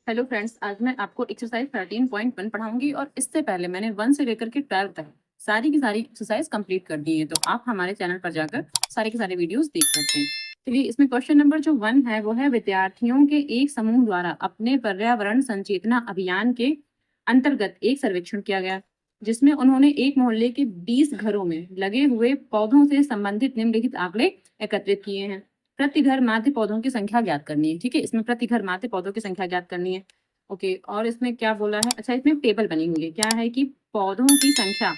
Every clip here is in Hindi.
हेलो फ्रेंड्स, आज मैं आपको एक्सरसाइज 13.1 पढ़ाऊंगी और इससे पहले मैंने 1 से लेकर के 12 तक सारी की सारी एक्सरसाइज कंप्लीट कर दी है। तो आप हमारे चैनल पर जाकर सारे के सारे वीडियोस देख सकते हैं। चलिए, इसमें क्वेश्चन नंबर जो 1 है वो है, विद्यार्थियों के एक समूह द्वारा अपने पर्यावरण संचेतना अभियान के अंतर्गत एक सर्वेक्षण किया गया, जिसमें उन्होंने एक मोहल्ले के 20 घरों में लगे हुए पौधों से संबंधित निम्नलिखित आंकड़े एकत्रित किए हैं। प्रति घर माध्य पौधों की संख्या ज्ञात करनी है। ठीक है, इसमें प्रति घर माध्य पौधों की संख्या ज्ञात करनी है। ओके, और इसमें क्या बोला है? अच्छा, इसमें टेबल बनी हुई है। क्या है कि पौधों की संख्या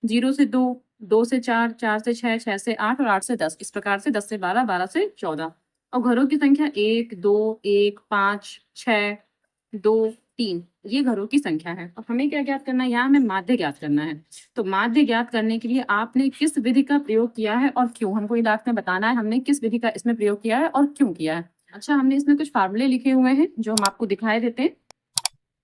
0 से 2, 2 से 4, 4 से 6, 6 से 8 और 8 से 10, इस प्रकार से 10 से 12, 12 से 14। और घरों की संख्या 1, 2, 1, 5, 6, 2, 3, ये घरों की संख्या है। अब हमें क्या ज्ञात करना है? यहाँ हमें माध्य ज्ञात करना है। तो माध्य ज्ञात करने के लिए आपने किस विधि का प्रयोग किया है और क्यों, हमको ये लास्ट में बताना है हमने किस विधि का इसमें प्रयोग किया है और क्यों किया है। अच्छा, हमने इसमें कुछ फार्मूले लिखे हुए हैं जो हम आपको दिखाई देते हैं।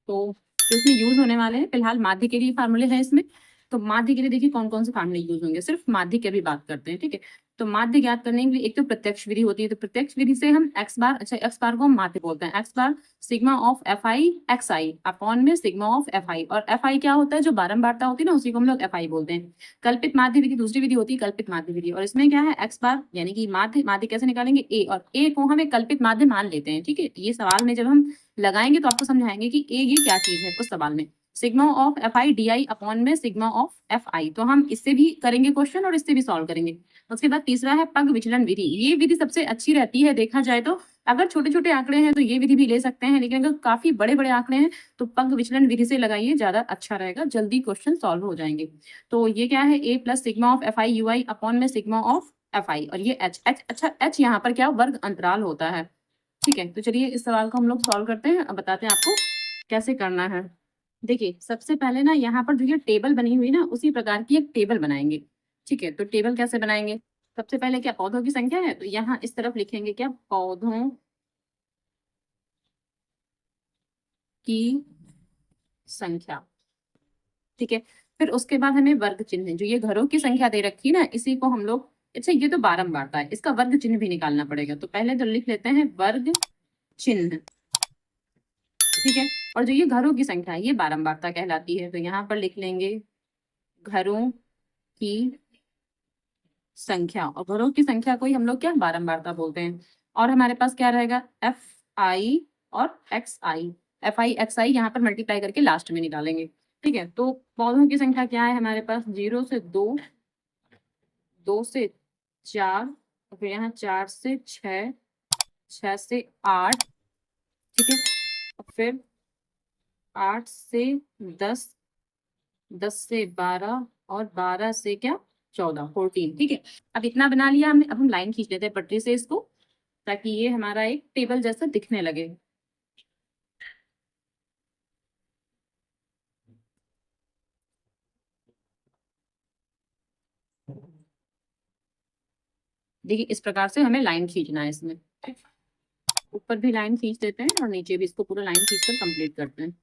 तो जो इसमें यूज होने वाले हैं, फिलहाल माध्य के लिए फार्मूले हैं इसमें। तो माध्य के लिए देखिए कौन कौन से फार्मूले यूज होंगे, सिर्फ माध्य के भी बात करते हैं। ठीक है, तो माध्य ज्ञात करने के लिए एक तो प्रत्यक्ष विधि होती है। तो प्रत्यक्ष विधि से हम एक्स बार, अच्छा एक्स बार को हम माध्य बोलते हैं। X bar sigma of F I X I upon में सिग्मा ऑफ एफ आई, और एफ आई क्या होता है? जो बारंबारता होती है ना, उसी को हम लोग एफ आई बोलते हैं। कल्पित माध्य विधि दूसरी विधि होती है, कल्पित माध्य विधि। और इसमें क्या है? एक्स बार यानी कि माध्य, माध्य कैसे निकालेंगे? ए, और ए को हम एक कल्पित माध्य मान लेते हैं। ठीक है, ये सवाल में जब हम लगाएंगे तो आपको समझाएंगे कि ए ये क्या चीज है उस सवाल में। Sigma of F I D I upon में सिग्मा ऑफ एफ आई, तो हम इससे भी करेंगे क्वेश्चन और इससे भी सॉल्व करेंगे। उसके बाद तीसरा है पग विचलन विधि। ये विधि सबसे अच्छी रहती है देखा जाए तो। अगर छोटे छोटे आंकड़े हैं तो ये विधि भी ले सकते हैं, लेकिन अगर काफी बड़े बड़े आंकड़े हैं तो पग विचलन विधि से लगाइए, ज्यादा अच्छा रहेगा, जल्दी क्वेश्चन सॉल्व हो जाएंगे। तो ये क्या है? A plus sigma of F I U I upon में सिग्मा ऑफ एफ आई, और ये एच एच, अच्छा एच यहाँ पर क्या वर्ग अंतराल होता है। ठीक है, तो चलिए इस सवाल को हम लोग सॉल्व करते हैं। अब बताते हैं आपको कैसे करना है। देखिए, सबसे पहले ना यहाँ पर जो ये टेबल बनी हुई ना, उसी प्रकार की एक टेबल बनाएंगे। ठीक है, तो टेबल कैसे बनाएंगे? सबसे पहले क्या पौधों की संख्या है, तो यहाँ इस तरफ लिखेंगे क्या? पौधों की संख्या। ठीक है, फिर उसके बाद हमें वर्ग चिन्ह, जो ये घरों की संख्या दे रखी है ना, इसी को हम लोग, अच्छा ये तो बारंबारता है, इसका वर्ग चिन्ह भी निकालना पड़ेगा। तो पहले तो लिख लेते हैं वर्ग चिन्ह। ठीक है, और जो ये घरों की संख्या है ये बारंबारता कहलाती है। तो यहाँ पर लिख लेंगे घरों की संख्या, और घरों की संख्या को ही हम लोग क्या बारंबारता बोलते हैं। और हमारे पास क्या रहेगा? एफ आई और X I. F I X I यहाँ पर मल्टीप्लाई करके लास्ट में निकालेंगे। ठीक है, तो पौधों की संख्या क्या है हमारे पास? 0 से 2, 2 से 4, और फिर यहाँ 4 से 6, 6 से 8। ठीक है, और फिर 8 से 10, 10 से 12, और 12 से क्या? 14, 14। ठीक है, अब इतना बना लिया हमने। अब हम लाइन खींच लेते हैं पटरी से इसको, ताकि ये हमारा एक टेबल जैसा दिखने लगे। देखिए, इस प्रकार से हमें लाइन खींचना है इसमें। ऊपर भी लाइन खींच देते हैं और नीचे भी इसको पूरा लाइन खींच कर कंप्लीट करते हैं।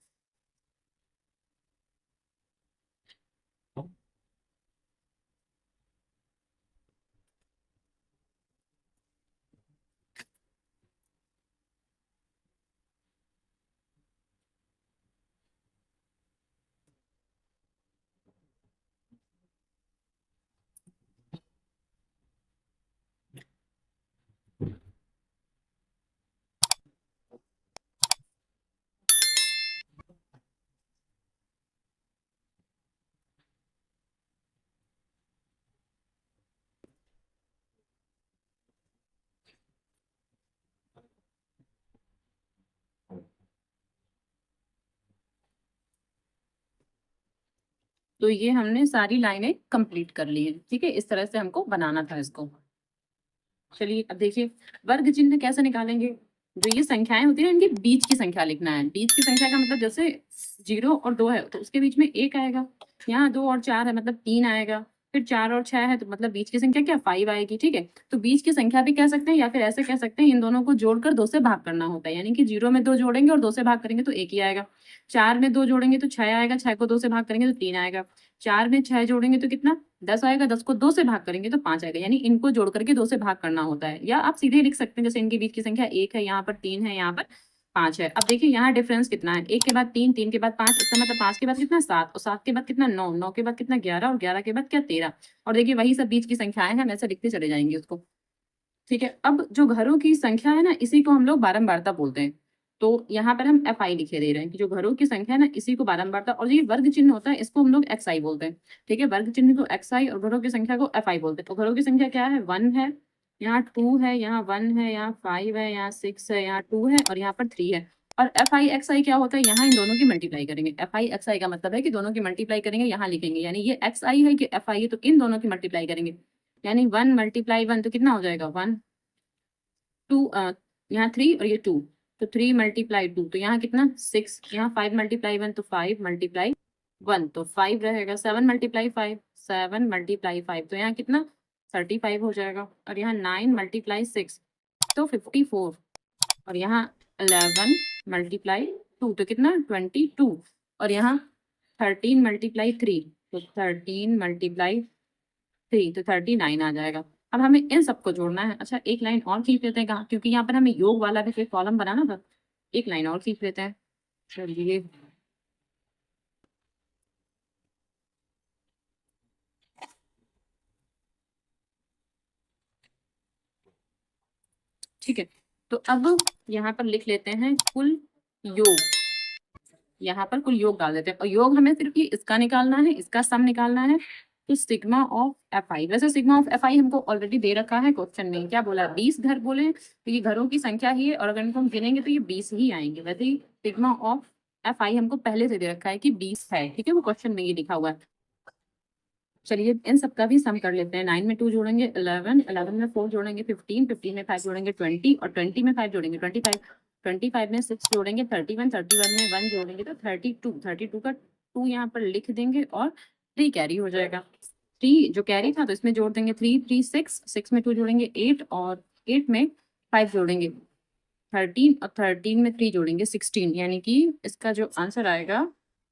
तो ये हमने सारी लाइनें कंप्लीट कर ली है। ठीक है, इस तरह से हमको बनाना था इसको। चलिए अब देखिए, वर्ग चिन्ह कैसे निकालेंगे? जो ये संख्याएं होती है ना, इनके बीच की संख्या लिखना है। बीच की संख्या का मतलब जैसे 0 और 2 है तो उसके बीच में 1 आएगा। यहाँ 2 और 4 है मतलब 3 आएगा। फिर 4 और 6 है तो मतलब बीच की संख्या क्या? 5 आएगी। ठीक है, तो बीच की संख्या भी कह सकते हैं, या फिर ऐसे कह सकते हैं, इन दोनों को जोड़कर 2 से भाग करना होता है। यानी कि 0 में 2 जोड़ेंगे और 2 से भाग करेंगे तो 1 ही आएगा। 4 में 2 जोड़ेंगे तो 6 आएगा, 6 को 2 से भाग करेंगे तो 3 आएगा। 4 में 6 जोड़ेंगे तो कितना? 10 आएगा, 10 को 2 से भाग करेंगे तो 5 आएगा। यानी इनको जोड़ करके 2 से भाग करना होता है, या आप सीधे लिख सकते हैं जैसे इनके बीच की संख्या 1 है, यहाँ पर 3 है, यहाँ पर 5 है। अब देखिए यहाँ डिफरेंस कितना है, 1 के बाद 3, 3 के बाद 5, इसका मतलब 5 के बाद कितना 7, और 7 के बाद कितना 9, 9 के बाद कितना 11, और 11 के बाद क्या 13। और देखिए वही सब बीच की संख्याएं हैं, हम ऐसे लिखते चले जाएंगे उसको। ठीक है, अब जो घरों की संख्या है ना, इसी को हम लोग बारंबारता बोलते हैं। तो यहाँ पर हम FI लिखे दे रहे हैं कि जो घरों की संख्या है ना, इसी को बारंबारता, और ये वर्ग चिन्ह होता है, इसको हम लोग XI बोलते हैं। ठीक है, वर्ग चिन्ह को XI और घरों की संख्या को FI बोलते हैं। तो घरों की संख्या क्या है, 1 है, यहाँ 2 है, यहाँ 1 है, यहाँ 5 है, यहाँ 6 है, यहाँ 2 है, और यहाँ पर 3 है। और FI XI क्या होता है, यहाँ इन दोनों की मल्टीप्लाई करेंगे। FI XI का मतलब है कि दोनों की मल्टीप्लाई करेंगे, यहाँ लिखेंगे, यानी ये XI है कि FI है, तो इन दोनों की मल्टीप्लाई करेंगे। यानी 1 × 1 तो कितना हो जाएगा, 1, 2, यहाँ 3 और ये 2, तो 3 × 2 तो यहाँ कितना 6, यहाँ 5 × 1 तो 5 × 1 तो 5 रहेगा, 7 × 5 7 × 5 तो यहाँ कितना 35 हो जाएगा, और यहाँ 9 × 6 तो 54, और यहाँ 11 × 2 तो कितना 22, और यहाँ 13 × 3 तो 13 × 3 तो 39 आ जाएगा। अब हमें इन सबको जोड़ना है। अच्छा, एक लाइन और खींच लेते हैं, कहाँ, क्योंकि यहाँ पर हमें योग वाला भी कोई कॉलम बनाना था, एक लाइन और खींच लेते हैं। चलिए, ठीक है, तो अब यहाँ पर लिख लेते हैं कुल योग, यहाँ पर कुल योग डाल देते हैं, और योग हमें सिर्फ ये इसका निकालना है, इसका सम निकालना है। तो सिग्मा ऑफ FI, वैसे सिग्मा ऑफ FI हमको ऑलरेडी दे रखा है क्वेश्चन में, क्या बोला 20 घर बोले, तो ये घरों की संख्या ही है, और अगर इनको हम गिनेंगे तो ये 20 ही आएंगे। वैसे ही सिग्मा ऑफ FI हमको पहले से दे रखा है कि 20 है। ठीक है, वो क्वेश्चन में ये लिखा हुआ है। चलिए इन सब का भी सम कर लेते हैं। 9 में 2 जोड़ेंगे 11, 11 में 4 जोड़ेंगे 15, 15 में 5 जोड़ेंगे 20, और 20 में 5 जोड़ेंगे 25, 25 में 6 जोड़ेंगे 31, 31 में 1 जोड़ेंगे तो 32, 32 का 2 यहाँ पर लिख देंगे, और 3 कैरी हो जाएगा। 3 जो कैरी था तो इसमें जोड़ देंगे 3, 3 6, 6 में 2 जोड़ेंगे 8, और 8 में 5 जोड़ेंगे 13, और 13 में 3 जोड़ेंगे 16, यानी कि इसका जो आंसर आएगा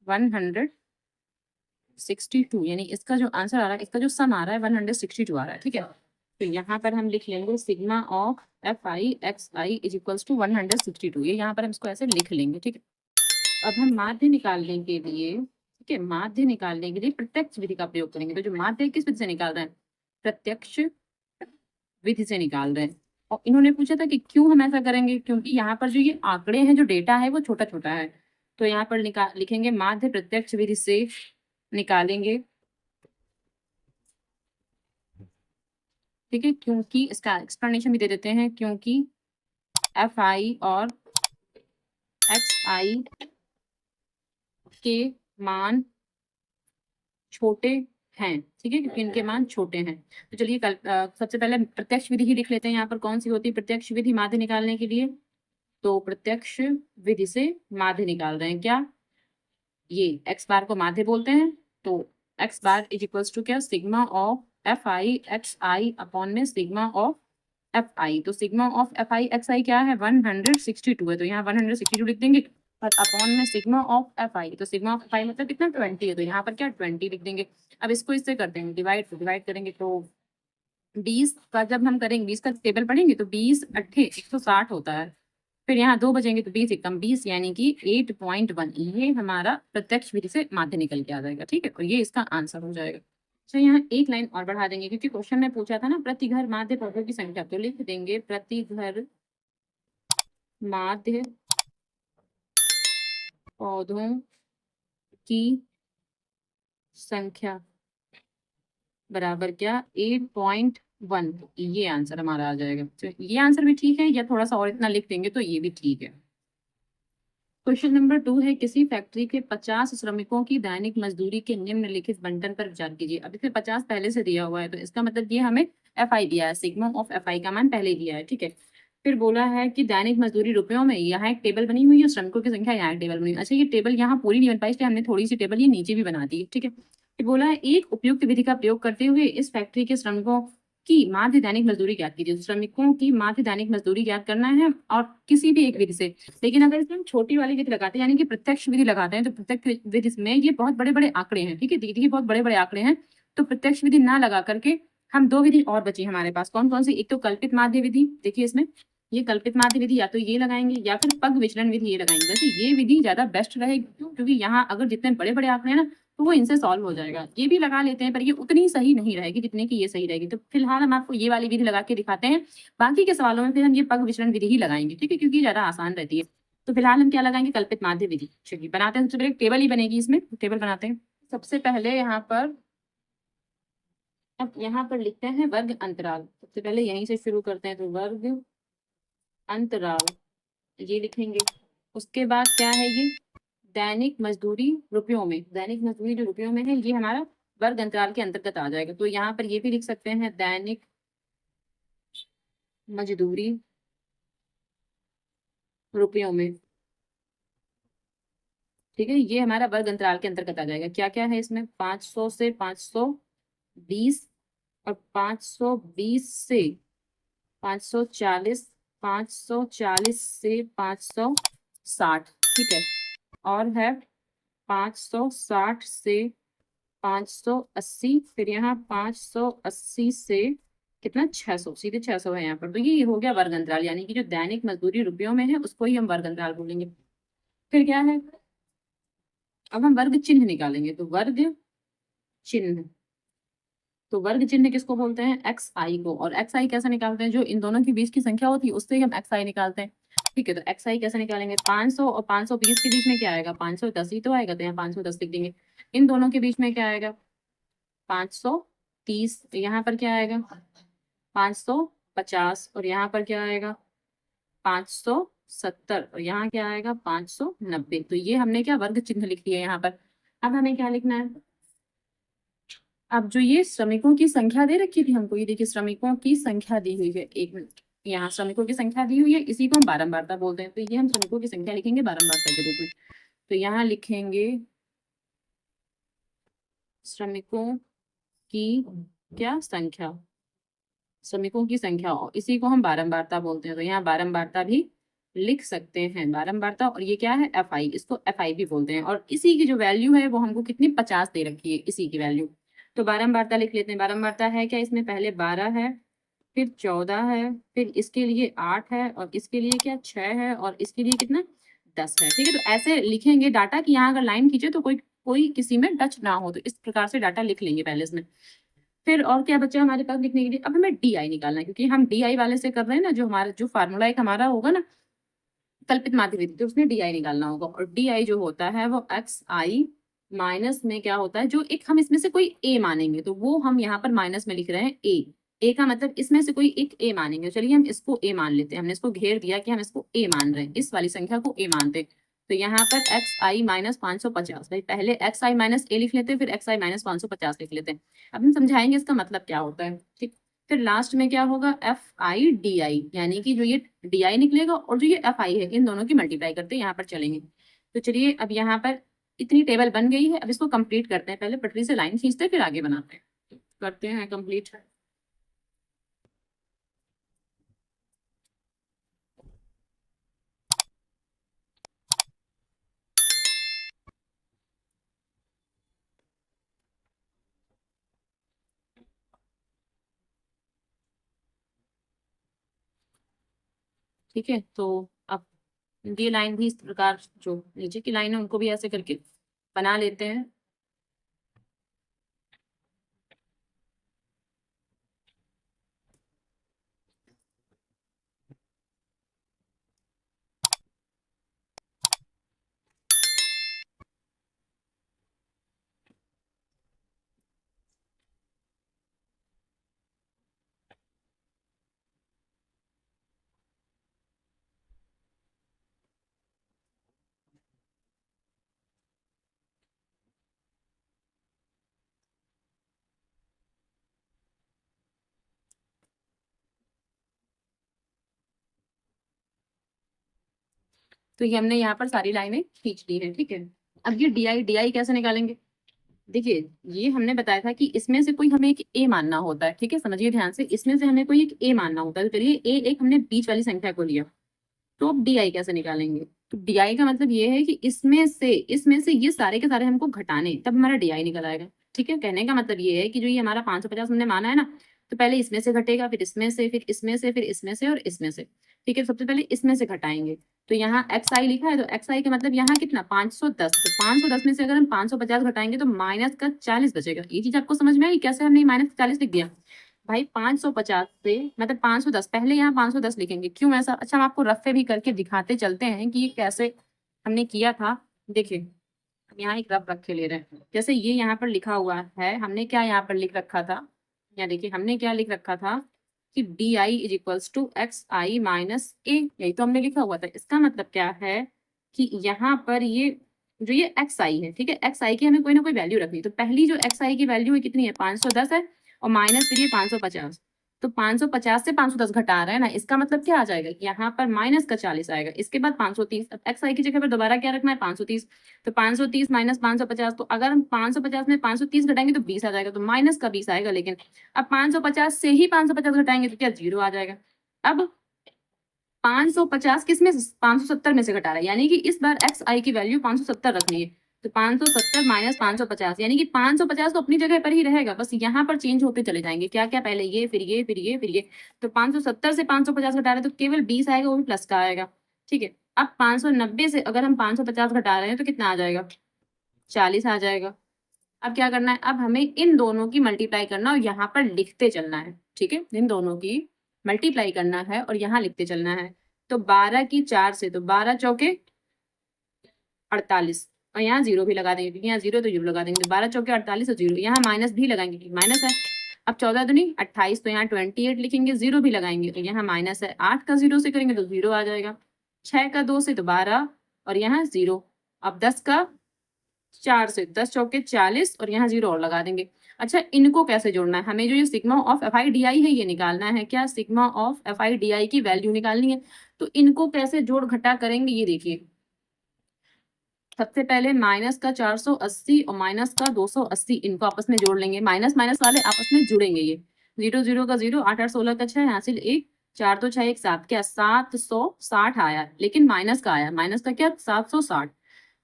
162, यानी इसका जो आंसर आ रहा है, इसका जो सम आ रहा है 162 आ रहा है। ठीक है, तो यहाँ पर हम लिख लेंगे sigma of FI XI is equals to 162, ये यहाँ पर हम इसको ऐसे लिख लेंगे। ठीक है, अब हम माध्य निकालने के लिए, ठीक है, माध्य निकालने के लिए प्रत्यक्ष विधि का प्रयोग करेंगे। तो जो माध्य किस विधि से निकाल रहे हैं, प्रत्यक्ष विधि से निकाल रहे हैं। और इन्होंने पूछा था कि क्यों हम ऐसा करेंगे, क्योंकि यहाँ पर जो ये आंकड़े हैं, जो डेटा है वो छोटा छोटा है, तो यहाँ पर लिखेंगे माध्य प्रत्यक्ष विधि से निकालेंगे। ठीक है, क्योंकि इसका एक्सप्लेनेशन भी दे देते हैं, क्योंकि FI और XI के मान छोटे हैं। ठीक है, क्योंकि इनके मान छोटे हैं। तो चलिए सबसे पहले प्रत्यक्ष विधि ही लिख लेते हैं। यहाँ पर कौन सी होती है प्रत्यक्ष विधि माध्य निकालने के लिए, तो प्रत्यक्ष विधि से माध्य निकाल रहे हैं क्या, ये x बार को माध्य बोलते हैं। तो x bar is equals to क्या, sigma of FI XI upon में सिग्मा ऑफ FI। तो सिग्मा ऑफ FI XI क्या है 162 है, तो यहाँ 162 लिख देंगे, और अपॉन में सिग्मा ऑफ FI, तो सिग्मा ऑफ FI मतलब कितना 20 है, तो यहाँ पर क्या 20 लिख देंगे। अब इसको इससे कर देंगे डिवाइड करेंगे, तो 20 का जब हम करेंगे 20 का टेबल पढ़ेंगे तो 20 अट्ठे 160 होता है, फिर यहाँ 2 बचेंगे तो 20 एकम 20, यानी कि 8.1, ये हमारा प्रत्यक्ष विधि से माध्य निकल के आ जाएगा। ठीक है, तो ये इसका आंसर हो जाएगा। तो यहाँ एक लाइन और बढ़ा देंगे, क्योंकि क्वेश्चन में पूछा था ना प्रति घर माध्य पौधों की संख्या, तो लिख देंगे प्रति घर माध्य पौधों की संख्या बराबर क्या 8.1, ये आंसर हमारा आ जाएगा। तो ये आंसर भी ठीक है, या थोड़ा सा और इतना लिख देंगे तो ये भी ठीक है। क्वेश्चन नंबर 2 है, किसी फैक्ट्री के 50 श्रमिकों की दैनिक मजदूरी के निम्नलिखित बंटन पर विचार कीजिए। अब इसमें 50 पहले से दिया हुआ है, तो इसका मतलब ये हमें FI दिया है, सिग्मा ऑफ FI का मान पहले दिया है। ठीक है, फिर बोला है कि दैनिक मजदूरी रुपयों में, यहाँ एक टेबल बनी हुई है, श्रमिकों की संख्या यहाँ एक टेबल बनी हुई है। अच्छा, ये टेबल यहाँ पूरी नहीं बन पाई, इसलिए हमने थोड़ी सी टेबल ये नीचे भी बना दी है। ठीक है, फिर बोला है एक उपयुक्त विधि का प्रयोग करते हुए इस फैक्ट्री के श्रमिकों की माध्य दैनिक मजदूरी ज्ञात कीजिए। श्रमिकों की माध्य दैनिक मजदूरी ज्ञात करना है, और किसी भी एक विधि से। लेकिन अगर इसमें हम छोटी वाली विधि लगाते हैं, यानी कि प्रत्यक्ष विधि लगाते हैं, तो प्रत्यक्ष विधि में ये बहुत बड़े बड़े आंकड़े हैं। ठीक है, दीदी बहुत बड़े बड़े आंकड़े हैं, तो प्रत्यक्ष विधि ना लगा करके हम 2 विधि और बची हमारे पास, कौन कौन सी, एक तो कल्पित माध्य विधि, देखिए इसमें ये कल्पित माध्य विधि या तो ये लगाएंगे या फिर पग विचलन विधि ये लगाएंगे। वैसे ये विधि ज्यादा बेस्ट रहेगी, क्यों? क्योंकि यहाँ अगर जितने बड़े बड़े आंकड़े हैं ना तो वो इनसे सॉल्व हो जाएगा। ये भी लगा लेते हैं पर ये उतनी सही नहीं रहेगी जितने की ये सही रहेगी। तो फिलहाल हम आपको ये वाली विधि लगा के दिखाते हैं, बाकी के सवालों में फिर हम ये पग विचलन विधि ही लगाएंगे, ठीक है, क्योंकि ये ज्यादा आसान रहती है। तो फिलहाल हम क्या लगाएंगे, कल्पित माध्य विधि। चलिए बनाते हैं, सबसे पहले टेबल ही बनेगी, इसमें टेबल बनाते हैं। सबसे पहले यहाँ पर, अब यहाँ पर लिखते हैं वर्ग अंतराल। सबसे पहले यहीं से शुरू करते हैं, तो वर्ग अंतराल ये लिखेंगे। उसके बाद क्या है, ये दैनिक मजदूरी रुपयों में, दैनिक मजदूरी जो रुपयों में है ये हमारा वर्ग अंतराल के अंतर्गत आ जाएगा। तो यहाँ पर ये भी लिख सकते हैं दैनिक मजदूरी रुपयों में, ठीक है, ये हमारा वर्ग अंतराल के अंतर्गत आ जाएगा। क्या क्या है इसमें, 500 से 520 और 520 से 540, 540 से 560, ठीक है, और है 560 से 580, फिर यहाँ 580 से कितना, 600, सीधे 600 है यहाँ पर। तो ये हो गया वर्ग अंतराल, यानी कि जो दैनिक मजदूरी रुपयों में है उसको ही हम वर्ग अंतराल बोलेंगे। फिर क्या है, अब हम वर्ग चिन्ह निकालेंगे। तो वर्ग चिन्ह, तो वर्ग चिन्ह किसको बोलते हैं, एक्स आई को। और एक्स आई कैसे निकालते हैं, जो इन दोनों के बीच की संख्या होती है उससे ही हम एक्स आई निकालते हैं, ठीक है। तो एक्स आई कैसे निकालेंगे, 500 और 520 के बीच में क्या आएगा, 510 ही तो आएगा, तो यहाँ 510 लिख देंगे। इन दोनों के बीच में क्या आएगा, 530, यहाँ पर क्या आएगा 550, और यहाँ पर क्या आएगा 570, और यहाँ क्या आएगा 590। तो ये हमने क्या वर्ग चिन्ह लिख दिया यहाँ पर। अब हमें क्या लिखना है, अब जो ये श्रमिकों की संख्या दे रखी थी हमको, ये देखिए श्रमिकों की संख्या दी हुई है, एक मिनट, यहाँ श्रमिकों की संख्या दी हुई है, इसी को हम बारंबारता बोलते हैं। तो ये हम श्रमिकों की संख्या लिखेंगे बारंबारता के रूप में। तो यहाँ लिखेंगे श्रमिकों की क्या संख्या, श्रमिकों की संख्या, और इसी को हम बारंबारता बोलते हैं। तो यहाँ बारंबारता भी लिख सकते हैं, बारंबारता। और ये क्या है, एफ आई, इसको एफ आई भी बोलते हैं। और इसी की जो वैल्यू है वो हमको कितनी, 50 दे रखी है, इसी की वैल्यू। तो बारंबारता लिख लेते हैं। बारंबारता है क्या, इसमें पहले 12 है, फिर 14 है, फिर इसके लिए 8 है, और इसके लिए क्या 6 है, और इसके लिए कितना 10 है, ठीक है। तो ऐसे लिखेंगे डाटा कि यहाँ अगर लाइन खींचे तो कोई कोई किसी में टच ना हो, तो इस प्रकार से डाटा लिख लेंगे पहले इसमें। फिर और क्या बच्चा हमारे पास लिखने के लिए, अब हमें डी आई निकालना है, क्योंकि हम डी आई वाले से कर रहे हैं ना, जो हमारा जो फार्मूला एक हमारा होगा ना कल्पित माध्य विधि, तो उसमें डी आई निकालना होगा। और डी आई जो होता है वो एक्स आई माइनस में क्या होता है, जो एक हम इसमें से कोई ए मानेंगे, तो वो हम यहाँ पर माइनस में लिख रहे हैं ए। ए का मतलब इसमें से कोई एक ए मानेंगे। चलिए हम इसको ए मान लेते हैं, हमने इसको घेर दिया कि हम इसको ए मान रहे हैं, इस वाली संख्या को ए मानते हैं। तो यहाँ पर एक्स आई माइनस 550, भाई पहले एक्स आई माइनस ए लिख लेते हैं, फिर एक्स आई माइनस 550 लिख लेते हैं। अब हम समझाएंगे इसका मतलब क्या होता है, ठीक। फिर लास्ट में क्या होगा, एफ आई डी आई, यानी कि जो ये डी आई निकलेगा और जो ये एफ आई है, इन दोनों की मल्टीप्लाई करते हैं यहाँ पर चलेंगे। तो चलिए अब यहाँ पर इतनी टेबल बन गई है, अब इसको कंप्लीट करते हैं। पहले पटरी से लाइन खींचते हैं फिर आगे बनाते हैं, करते हैं कंप्लीट। ठीक है, तो अब ये लाइन भी इस प्रकार, जो नीचे की लाइन है उनको भी ऐसे करके बना लेते हैं। तो ये हमने यहाँ पर सारी लाइनें खींच ली है, ठीक है। अब ये डी आई कैसे निकालेंगे, देखिए ये हमने बताया था कि इसमें से कोई हमें एक ए मानना होता है, ठीक है, समझिए ध्यान से, इसमें से हमें कोई एक ए मानना होता है। तो चलिए ए एक हमने बीच वाली संख्या को लिया, तो अब डी आई कैसे निकालेंगे, तो डी आई का मतलब ये है कि इसमें से ये सारे के सारे हमको घटाने, तब हमारा डी आई निकल आएगा, ठीक है। कहने का मतलब ये है कि जो ये हमारा 550 हमने माना है ना, तो पहले इसमें से घटेगा, फिर इसमें से, फिर इसमें से, फिर इसमें से और इसमें से। ठीक है, सबसे पहले इसमें से घटाएंगे। तो यहाँ एक्स आई लिखा है, तो एक्स आई का मतलब यहाँ कितना 510। तो 510 में से अगर हम 550 घटाएंगे तो माइनस का 40 बचेगा। ये चीज आपको समझ में आई कैसे हमने माइनस का 40 लिख दिया? भाई 550 से मतलब 510, पहले यहाँ 510 लिखेंगे। क्यों ऐसा? अच्छा, हम आपको रफे भी करके दिखाते चलते हैं कि ये कैसे हमने किया था। देखिए, हम यहाँ एक रफ रखे ले रहे हैं। जैसे ये यहाँ पर लिखा हुआ है, हमने क्या यहाँ पर लिख रखा था? यहाँ देखिए, हमने क्या लिख रखा था कि D I is equals to X I minus A. यही तो हमने लिखा हुआ था। इसका मतलब क्या है कि यहाँ पर ये जो ये एक्स आई है, ठीक है, एक्स आई की हमें कोई ना कोई वैल्यू रखनी। तो पहली जो एक्स आई की वैल्यू है कितनी है? 510 है, और माइनस फिर ये 550। तो 550 से 510 घटा रहे हैं ना, इसका मतलब क्या आ जाएगा कि यहाँ पर माइनस का 40 आएगा। इसके बाद 530। अब एक्स आई की जगह पर दोबारा क्या रखना है? 530। तो 530 माइनस 550, तो अगर हम 550 में 530 घटाएंगे तो 20 आ जाएगा, तो माइनस का 20 आएगा। लेकिन अब 550 से ही 550 घटाएंगे तो क्या 0 आ जाएगा। अब 550 किस में? 570 में से घटा रहा है, यानी कि इस बार एक्स आई की वैल्यू 570 रखनी है। तो 570 माइनस 550, यानी कि 550 तो अपनी जगह पर ही रहेगा, बस यहाँ पर चेंज होते चले जाएंगे। क्या क्या? पहले ये, फिर ये, फिर ये, फिर ये। तो 570 से 550 घटा रहे हैं तो केवल 20 आएगा, वो भी प्लस का आएगा। ठीक है, अब 590 से अगर हम 550 घटा रहे हैं तो कितना आ जाएगा? 40 आ जाएगा। अब क्या करना है? अब हमें इन दोनों की मल्टीप्लाई करना और यहाँ पर लिखते चलना है। ठीक है, इन दोनों की मल्टीप्लाई करना है और यहाँ लिखते चलना है। तो 12 की 4 से, तो 12 चौके 48, और यहाँ जीरो भी लगा देंगे क्योंकि यहाँ जीरो तो जीरो लगा देंगे। 12 चौके 48 और जीरो, यहाँ माइनस भी लगाएंगे क्योंकि माइनस है। अब 14 दूनी 28, तो यहाँ 28 लिखेंगे, जीरो भी लगाएंगे तो यहाँ माइनस है। 8 का 0 से करेंगे तो 0 आ जाएगा। 6 का 2 से तो 12, और यहाँ 0। अब 10 का 4 से, 10 चौके 40, और यहाँ 0 और लगा देंगे। अच्छा, इनको कैसे जोड़ना है? हमें जो ये sigma of F I D आई है ये निकालना है। क्या? Sigma of F I D आई की वैल्यू निकालनी है। तो इनको कैसे जोड़ घटा करेंगे ये देखिए। सबसे पहले माइनस का 480 और माइनस का 280, इनको आपस में जोड़ लेंगे। माइनस माइनस वाले आपस में जुड़ेंगे। ये 0 0 का 0, 8 8 16 का 6, यहाँ से 1, 4 तो 6 1 7, क्या 760 आया, लेकिन माइनस का आया। माइनस का क्या? 760।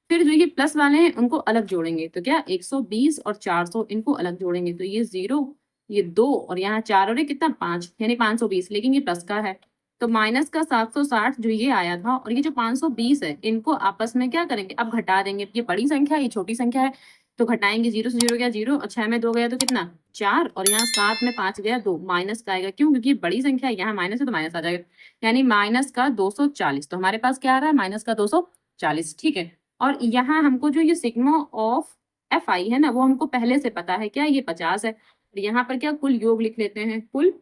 फिर जो ये प्लस वाले हैं उनको अलग जोड़ेंगे, तो क्या 120 और 400 इनको अलग जोड़ेंगे, तो ये 0, ये 2, और यहाँ 4 और ये कितना 5, यानी 520, लेकिन ये प्लस का है। तो माइनस का 760 जो ये आया था, और ये जो 520 है, इनको आपस में क्या करेंगे? अब घटा देंगे। ये बड़ी संख्या है, ये छोटी संख्या है, तो घटाएंगे। 0 से 0 गया 0, और 6 में 2 गया तो कितना 4, और यहाँ 7 में 5 गया 2, माइनस का आएगा। क्यों? क्योंकि ये बड़ी संख्या है, यहाँ माइनस है तो माइनस आ जाएगा, यानी माइनस का 240। तो हमारे पास क्या आ रहा है? माइनस का 240। ठीक है, और यहाँ हमको जो ये सिग्मा ऑफ एफ आई है ना, वो हमको पहले से पता है। क्या? ये 50 है। यहाँ पर क्या कुल योग लिख लेते हैं, कुल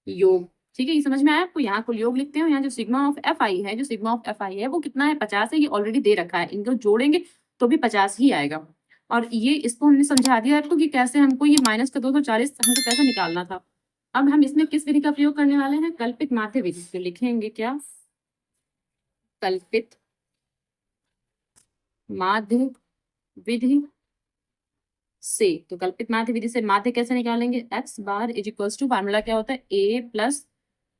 योग। ठीक है, ये समझ में आया आपको? यहाँ कुल योग लिखते हैं, यहाँ जो सिग्मा ऑफ एफ आई है, जो सिग्मा ऑफ एफ आई है वो कितना है? 50 है। ये ऑलरेडी दे रखा है, इनको जोड़ेंगे तो भी 50 ही आएगा। और ये इसको हमने समझा दिया आपको कि कैसे हमको ये माइनस का 240 हमको कैसे निकालना था। अब हम इसमें किस विधि का प्रयोग करने वाले हैं? कल्पित माध्य विधि। तो लिखेंगे क्या? कल्पित माध्य विधि से। तो कल्पित माध्य विधि से माध्य कैसे निकालेंगे? X bar is equals to, formula क्या होता है? A plus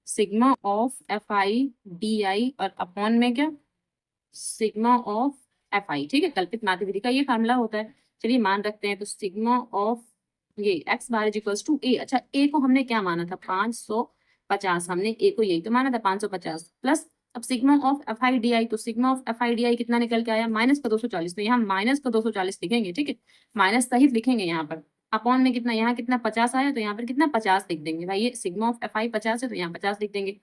sigma of F I D I, और अपॉन में क्या? Sigma of F I. ठीक है, कल्पित माध्य विधि का ये फार्मूला होता है। चलिए मान रखते हैं। तो सिग्मा ऑफ ये X bar is equals to A. अच्छा, ए को हमने क्या माना था? 550। हमने ए को यही तो माना था 550, प्लस अब sigma of F I D I. तो sigma of F I D I कितना निकल के आया? माइनस का 240। तो यहाँ माइनस का 240 लिखेंगे। ठीक है, माइनस सहित लिखेंगे यहाँ पर। अपॉन में कितना? यहाँ कितना 50 आया, तो यहाँ पर कितना 50 लिख देंगे। भाई ये सिग्मा ऑफ एफ आई 50 है, तो यहाँ 50 लिख देंगे।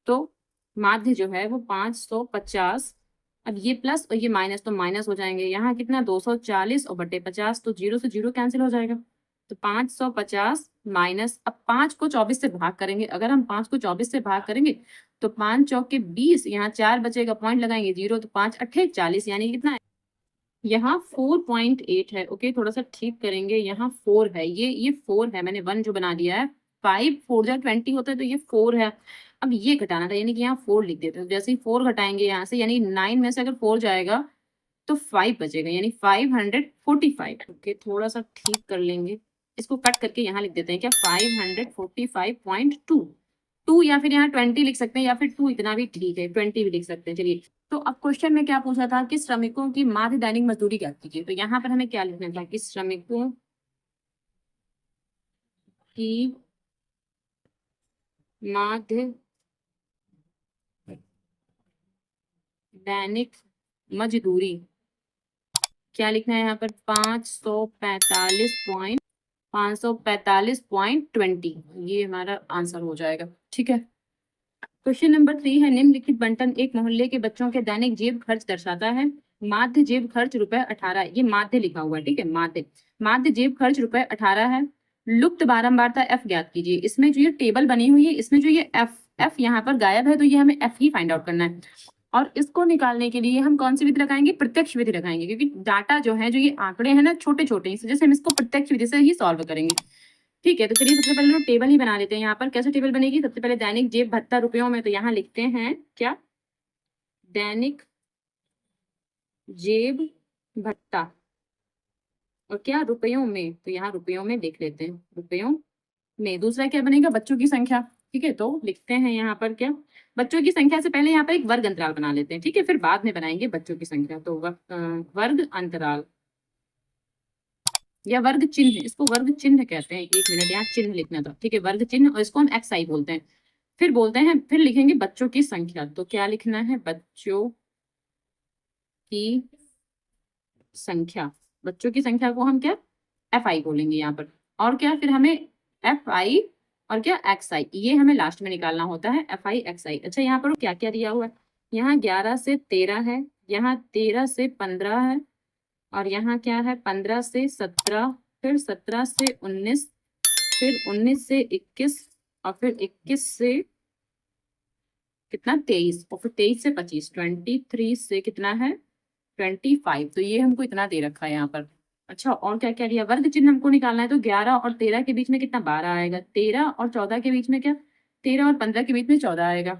तो माध्य जो है वो 550। अब ये प्लस और ये माइनस, तो माइनस हो जाएंगे। यहाँ कितना 240 और बटे 50, तो 0 से 0 कैंसिल हो जाएगा। तो 550 माइनस, अब 5 को 24 से भाग करेंगे। अगर हम 5 को 24 से भाग करेंगे तो 5 चौके 20, यहाँ 4 बचेगा, पॉइंट लगाएंगे 0, तो 5 अट्ठे 40, यानी कितना है? यहाँ 4.8 है। ओके, थोड़ा सा ठीक करेंगे। यहाँ 4 है, ये 4 है। मैंने 1 जो बना दिया है। 5 4 जा 20 होता है, तो ये 4 है। अब ये घटाना था, यानी कि यहाँ 4 लिख देते हैं। जैसे ही 4 घटाएंगे यहाँ से, यानी 9 में से अगर 4 जाएगा तो 5 बचेगा, यानी 545। ओके, थोड़ा सा ठीक कर लेंगे। इसको कट करके यहाँ लिख देते हैं क्या? 545.2 2, या फिर यहाँ 20 लिख सकते हैं, या फिर 2 इतना भी ठीक है, 20 भी लिख सकते हैं। चलिए, तो अब क्वेश्चन में क्या पूछा था कि श्रमिकों की माध्य दैनिक मजदूरी क्या कीजिए। तो यहाँ पर हमें क्या लिखना था कि श्रमिकों की माध्य दैनिक मजदूरी, क्या लिखना है यहाँ पर, 545.20, ये हमारा आंसर हो जाएगा। ठीक है। क्वेश्चन नंबर 3 है, निम्नलिखित बंटन एक मोहल्ले के बच्चों के दैनिक जेब खर्च दर्शाता है। माध्य जेब खर्च ₹18, ये माध्य लिखा हुआ है, ठीक है, माध्य। माध्य जेब खर्च ₹18 है। लुप्त बारंबारता एफ ज्ञात कीजिए। इसमें जो ये टेबल बनी हुई है, इसमें जो ये एफ एफ यहाँ पर गायब है, तो ये हमें एफ ही फाइंड आउट करना है। और इसको निकालने के लिए हम कौन सी विधि लगाएंगे, प्रत्यक्ष विधि लगाएंगे, क्योंकि डाटा जो है, जो ये आंकड़े हैं ना, छोटे छोटे, इस वजह से हम इसको प्रत्यक्ष विधि से ही सॉल्व करेंगे। ठीक है, तो चलिए सबसे पहले हम टेबल ही बना लेते हैं। यहाँ पर कैसे टेबल बनेगी, सबसे पहले दैनिक जेब भत्ता रुपयों में, तो यहाँ लिखते हैं क्या, दैनिक जेब भत्ता, और क्या, रुपयों में, तो यहाँ रुपयों में लिख लेते हैं, रुपयों में। दूसरा क्या बनेगा, बच्चों की संख्या। ठीक है, तो लिखते हैं यहाँ पर क्या, बच्चों की संख्या से पहले यहाँ पर एक वर्ग अंतराल बना लेते हैं। ठीक है, फिर बाद में बनाएंगे बच्चों की संख्या, तो वर्ग अंतराल या वर्ग चिन्ह, इसको वर्ग चिन्ह कहते हैं। 1 मिनट, यहाँ चिन्ह लिखना था। ठीक है, वर्ग चिन्ह, और इसको हम एक्स आई बोलते हैं। फिर बोलते हैं, फिर लिखेंगे बच्चों की संख्या, तो क्या लिखना है, बच्चों की संख्या। बच्चों की संख्या को हम क्या, एफ आई बोलेंगे यहाँ पर। और क्या, फिर हमें एफ आई और क्या, एक्स आई, ये हमें लास्ट में निकालना होता है, एफ आई एक्स आई। अच्छा, यहाँ पर क्या क्या दिया हुआ है, यहाँ 11 से 13 है, यहाँ 13 से 15 है, और यहाँ क्या है, 15 से 17, फिर 17 से 19, फिर 19 से 21, और फिर 21 से कितना, 23, और फिर 23 से 25, 23 से कितना है, 25। तो ये हमको इतना दे रखा है यहाँ पर। अच्छा, और क्या क्या दिया, वर्ग चिन्ह हमको निकालना है, तो 11 और 13 के बीच में कितना, 12 आएगा। 13 और 14 के बीच में क्या, 13 और 15 के बीच में 14 आएगा।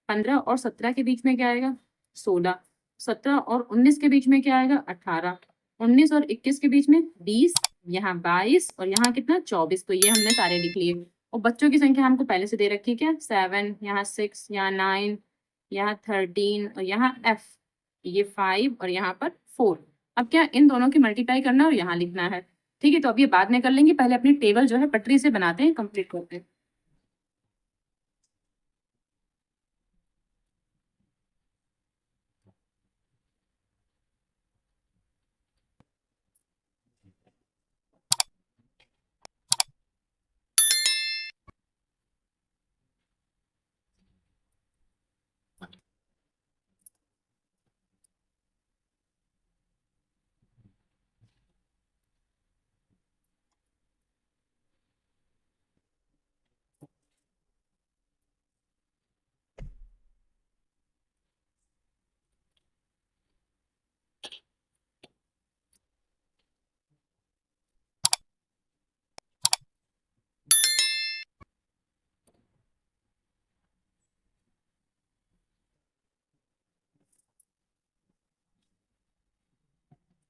15 और 17 के बीच में क्या आएगा, 16। 17 और 19 के बीच में क्या आएगा, 18। 19 और 21 के बीच में 20, यहाँ 22, और यहाँ कितना, 24। तो ये हमने सारे लिख लिए। और बच्चों की संख्या हमको पहले से दे रखी है, क्या, 7, यहाँ 6, यहाँ 9, यहाँ 13, और यहाँ एफ, ये 5, और यहाँ पर 4। अब क्या, इन दोनों की मल्टीप्लाई करना और यहाँ लिखना है। ठीक है, तो अब ये बाद में कर लेंगे, पहले अपनी टेबल जो है पटरी से बनाते हैं, कंप्लीट करते हैं।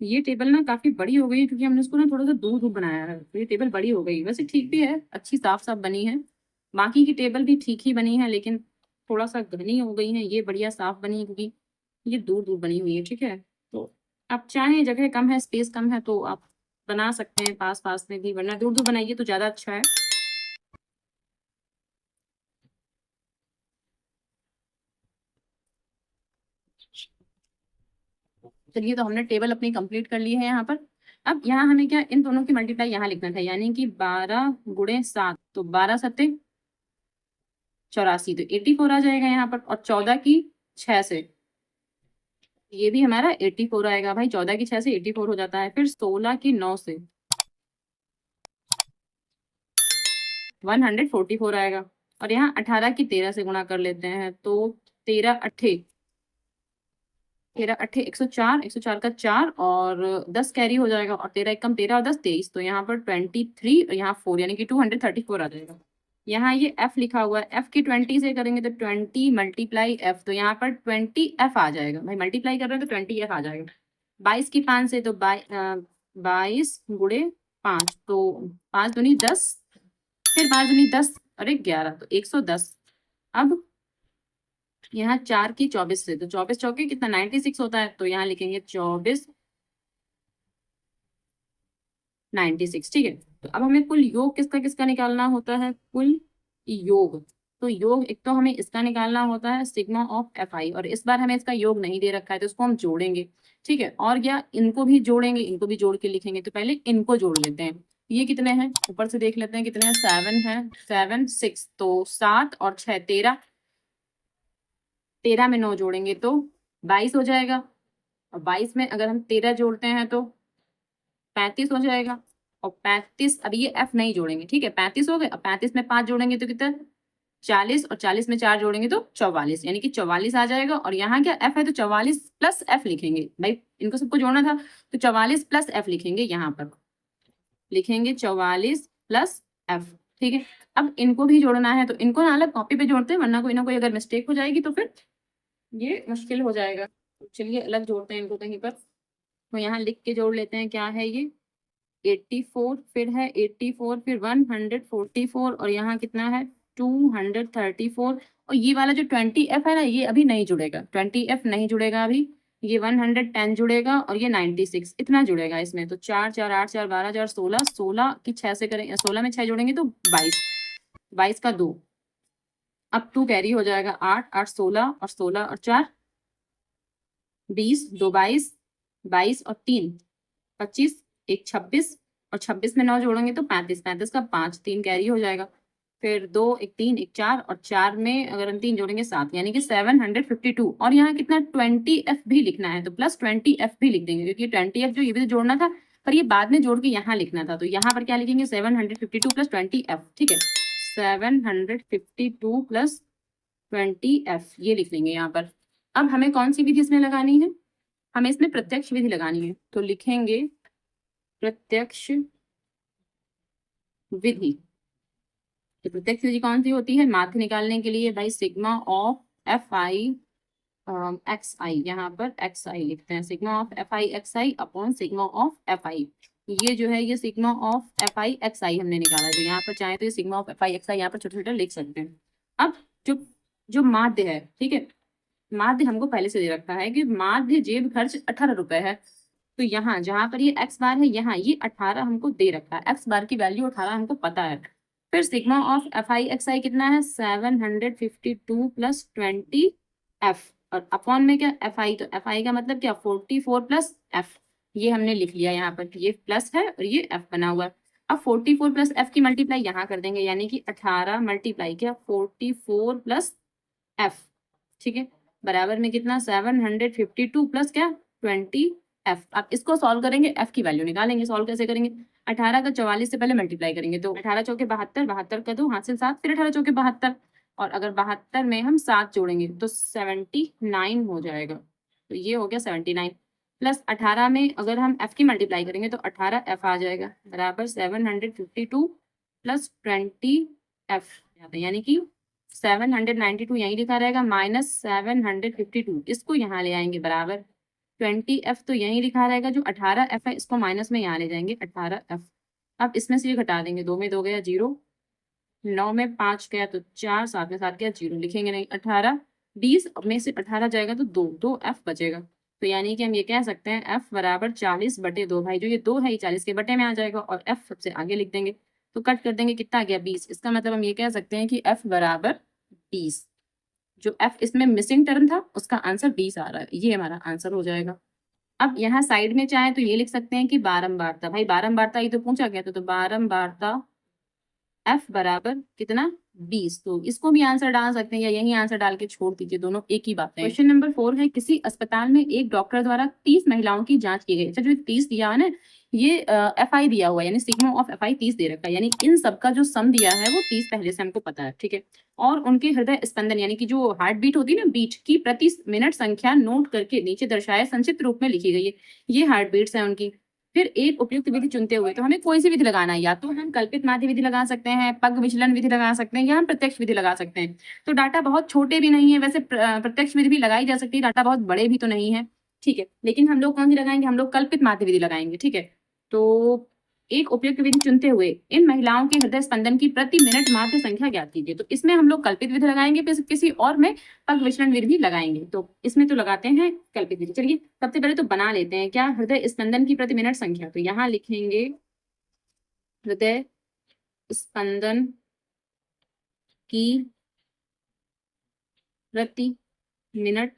ये टेबल ना काफी बड़ी हो गई है, क्योंकि हमने इसको ना थोड़ा सा दूर दूर बनाया है, तो ये टेबल बड़ी हो गई। वैसे ठीक भी है, अच्छी साफ साफ बनी है। बाकी की टेबल भी ठीक ही बनी है, लेकिन थोड़ा सा घनी हो गई है। ये बढ़िया साफ बनी है, क्योंकि ये दूर दूर बनी हुई है। ठीक है, तो आप चाहें, जगह कम है, स्पेस कम है, तो आप बना सकते हैं पास पास में भी, वरना दूर दूर बनाइए तो ज्यादा अच्छा है। चलिए, तो हमने टेबल अपनी कंप्लीट कर ली है यहाँ पर। अब यहाँ हमें क्या, इन दोनों की मल्टीप्लाई यहाँ लिखना था, यानी कि 12 गुणे 7, तो 12 सत्ते 84, तो 84 आ जाएगा यहाँ पर। और 14 की 6 से, ये भी हमारा 84 आएगा भाई। 14 की 6 से 84 हो जाता है। फिर 16 की 9 से 144 आएगा। और यहाँ 18 की 13 से गुणा कर लेते हैं, तो 13 अट्ठे 104, 104 का 4, और 10 कैरी हो जाएगा, और 13 एकम 13, और 10 23, तो यहाँ पर 23 और यहाँ 4, यानी कि 234 आ जाएगा। यहाँ ये f लिखा हुआ है, f की 20 से करेंगे तो 20 मल्टीप्लाई f, तो यहाँ पर 20f आ जाएगा भाई। मल्टीप्लाई कर रहे हैं तो 20f आ जाएगा। 22 की 5 से, तो 22 गुणे 5, तो 5 दूनी 10, फिर 5 दूनी 10, अरे 11, तो 110। अब यहाँ 4 की 24 से, तो 24 चौके कितना, 96 होता है, तो यहाँ लिखेंगे 24 96। ठीक है, तो अब हमें कुल योग किसका किसका निकालना होता है, कुल योग। तो योग एक तो हमें इसका निकालना होता है सिग्मा ऑफ एफ आई, और इस बार हमें इसका योग नहीं दे रखा है तो इसको हम जोड़ेंगे। ठीक है, और क्या इनको भी जोड़ेंगे, इनको भी जोड़ के लिखेंगे। तो पहले इनको जोड़ लेते हैं। ये कितने हैं ऊपर से देख लेते हैं कितने हैं, 7 है, 7 6, तो 7 और 6 13, 13 में 9 जोड़ेंगे तो 22 हो जाएगा। और 22 में अगर हम 13 जोड़ते हैं तो 35 हो जाएगा। और 35, अब ये एफ नहीं जोड़ेंगे, ठीक है, 35 हो गए। अब 35 में 5 जोड़ेंगे तो कितना, 40, और 40 में 4 जोड़ेंगे तो 44, यानी कि 44 आ जाएगा। और यहाँ क्या एफ है तो 44 प्लस एफ लिखेंगे, भाई इनको सबको जोड़ना था तो 44 प्लस एफ लिखेंगे, यहाँ पर लिखेंगे 44 प्लस एफ। ठीक है, अब इनको भी जोड़ना है तो इनको ना अलग कॉपी पे जोड़ते हैं, वरना कोई ना कोई अगर मिस्टेक हो जाएगी तो फिर ये मुश्किल हो जाएगा। तो चलिए अलग जोड़ते हैं इनको कहीं पर। तो यहाँ लिख के जोड़ लेते हैं, क्या है ये 84, फिर है 84, फिर 144, और यहाँ कितना है 234। और ये वाला जो 20F है ना, ये अभी नहीं जुड़ेगा, 20F नहीं जुड़ेगा अभी। ये 110 जुड़ेगा और ये 96 इतना जुड़ेगा इसमें। तो 4 4 8 4 12 4 16, 16 की 6 से करेंगे, 16 में 6 जोड़ेंगे तो 22, 22 का 2, अब 2 कैरी हो जाएगा, 8 8 16, और 16 और 4 20, 2 22, 22 और 3 25, 1 26, और 26 में 9 जोड़ेंगे तो 35, 35 का 5, 3 कैरी हो जाएगा। फिर 2 1 3 1 4, और 4 में अगर हम 3 जोड़ेंगे 7, यानी कि 752। और यहाँ कितना 20F भी लिखना है तो प्लस 20F भी लिख देंगे, क्योंकि 20F जो ये भी जोड़ना था पर ये बाद में जोड़ के यहाँ लिखना था। तो यहाँ पर क्या लिखेंगे 752 प्लस 20F। ठीक है, 752 प्लस 20F ये लिख लेंगे यहाँ पर। अब हमें कौन सी विधि इसमें लगानी है, हमें इसमें प्रत्यक्ष विधि लगानी है। तो लिखेंगे प्रत्यक्ष विधि। तो प्रत्यक्ष विधि कौन सी होती है, माध्य निकालने के लिए भाई sigma of F I X I, यहाँ पर एक्स आई लिखते हैं, sigma of F I X I upon sigma of F I. ये जो है ये sigma of F I X I हमने निकाला है, तो यहाँ पर चाहे तो ये sigma of F I X I यहाँ पर छोटे छोटे लिख सकते हैं। अब जो जो माध्य है, ठीक है, माध्य हमको पहले से दे रखा है कि माध्य जेब खर्च 18 रुपए है। तो यहाँ जहां पर ये एक्स बार है, यहाँ ये 18 हमको दे रखा है, एक्स बार की वैल्यू 18 हमको पता है। फिर sigma of F I X I कितना है 752 प्लस 20F, और अपॉन में क्या एफ आई, तो एफ आई का मतलब क्या 44 प्लस एफ, ये हमने लिख लिया यहाँ पर, ये प्लस है और ये एफ बना हुआ है। अब 44 प्लस एफ की मल्टीप्लाई यहाँ कर देंगे, यानी कि 18 मल्टीप्लाई क्या 44 प्लस एफ। ठीक है, बराबर में कितना 752 प्लस क्या 20F। अब इसको सॉल्व करेंगे, एफ की वैल्यू निकालेंगे। सॉल्व कैसे करेंगे, 18 का 44 से पहले मल्टीप्लाई करेंगे, तो 18 चौके 72, 72 का 2 हासिल 7, फिर 18 चौके 72, और अगर 72 में हम 7 जोड़ेंगे तो 79 हो जाएगा। तो ये हो गया 79, प्लस 18 में अगर हम एफ की मल्टीप्लाई करेंगे तो 18F आ जाएगा, बराबर 752 प्लस 20F, यानी कि 792 यहीं लिखा रहेगा, माइनस 752 इसको यहाँ ले आएंगे, बराबर 20F तो यहीं लिखा रहेगा, जो 18F है इसको माइनस में यहाँ ले जाएंगे 18F। अब इसमें से ये घटा देंगे, 2 में 2 गया 0, 9 में 5 गया तो 4, 7 में 7 गया 0, लिखेंगे नहीं, 18 20 में से 18 जाएगा तो 2F बचेगा। तो यानी कि हम ये कह सकते हैं F बराबर 40/2, भाई जो ये 2 है ये 40 के बटे में आ जाएगा, और F सबसे आगे लिख देंगे, तो कट कर देंगे, कितना आ गया 20। इसका मतलब हम ये कह सकते हैं कि F बराबर 20, जो F इसमें मिसिंग टर्म था उसका आंसर 20 आ रहा है, ये हमारा आंसर हो जाएगा। अब यहाँ साइड में चाहे तो ये लिख सकते हैं कि बारंबारता, भाई बारंबारता ये तो पूछा गया था, तो बारंबारता F बराबर कितना 20, तो इसको भी आंसर डाल सकते हैं या यही आंसर डाल के छोड़ दीजिए, दोनों एक ही बात है। क्वेश्चन नंबर 4 है, किसी अस्पताल में एक डॉक्टर द्वारा 30 महिलाओं की जांच की गई। अच्छा, जो 30 दिया है ना, ये एफ आई दिया हुआ है, यानी सिग्मा ऑफ एफ आई 30 दे रखा है, यानी इन सबका जो सम दिया है वो 30 पहले से हमको पता है। ठीक है, और उनके हृदय स्पंदन यानी कि जो हार्ट बीट होती है ना, बीट की प्रति मिनट संख्या नोट करके नीचे दर्शाए संक्षिप्त रूप में लिखी गई है, ये हार्ट बीट्स है उनकी। फिर एक उपयुक्त विधि चुनते हुए, तो हमें कोई सी विधि लगाना है, या तो हम कल्पित माध्य विधि लगा सकते हैं, पग विचलन विधि लगा सकते हैं, या हम प्रत्यक्ष विधि लगा सकते हैं। तो डाटा बहुत छोटे भी नहीं है, वैसे प्रत्यक्ष विधि भी लगाई जा सकती है, डाटा बहुत बड़े भी तो नहीं है। ठीक है, लेकिन हम लोग कौन सी लगाएंगे, हम लोग कल्पित माध्य विधि लगाएंगे। ठीक है, तो एक उपयुक्त विधि चुनते हुए इन महिलाओं के हृदय स्पंदन की प्रति मिनट माध्य संख्या ज्ञात कीजिए। तो इसमें हम लोग कल्पित विधि लगाएंगे, फिर किसी और में पग विचलन विधि लगाएंगे। तो इसमें तो लगाते हैं कल्पित विधि। चलिए सबसे पहले तो बना लेते हैं क्या, हृदय स्पंदन की प्रति मिनट संख्या। तो यहाँ लिखेंगे हृदय स्पंदन की प्रति मिनट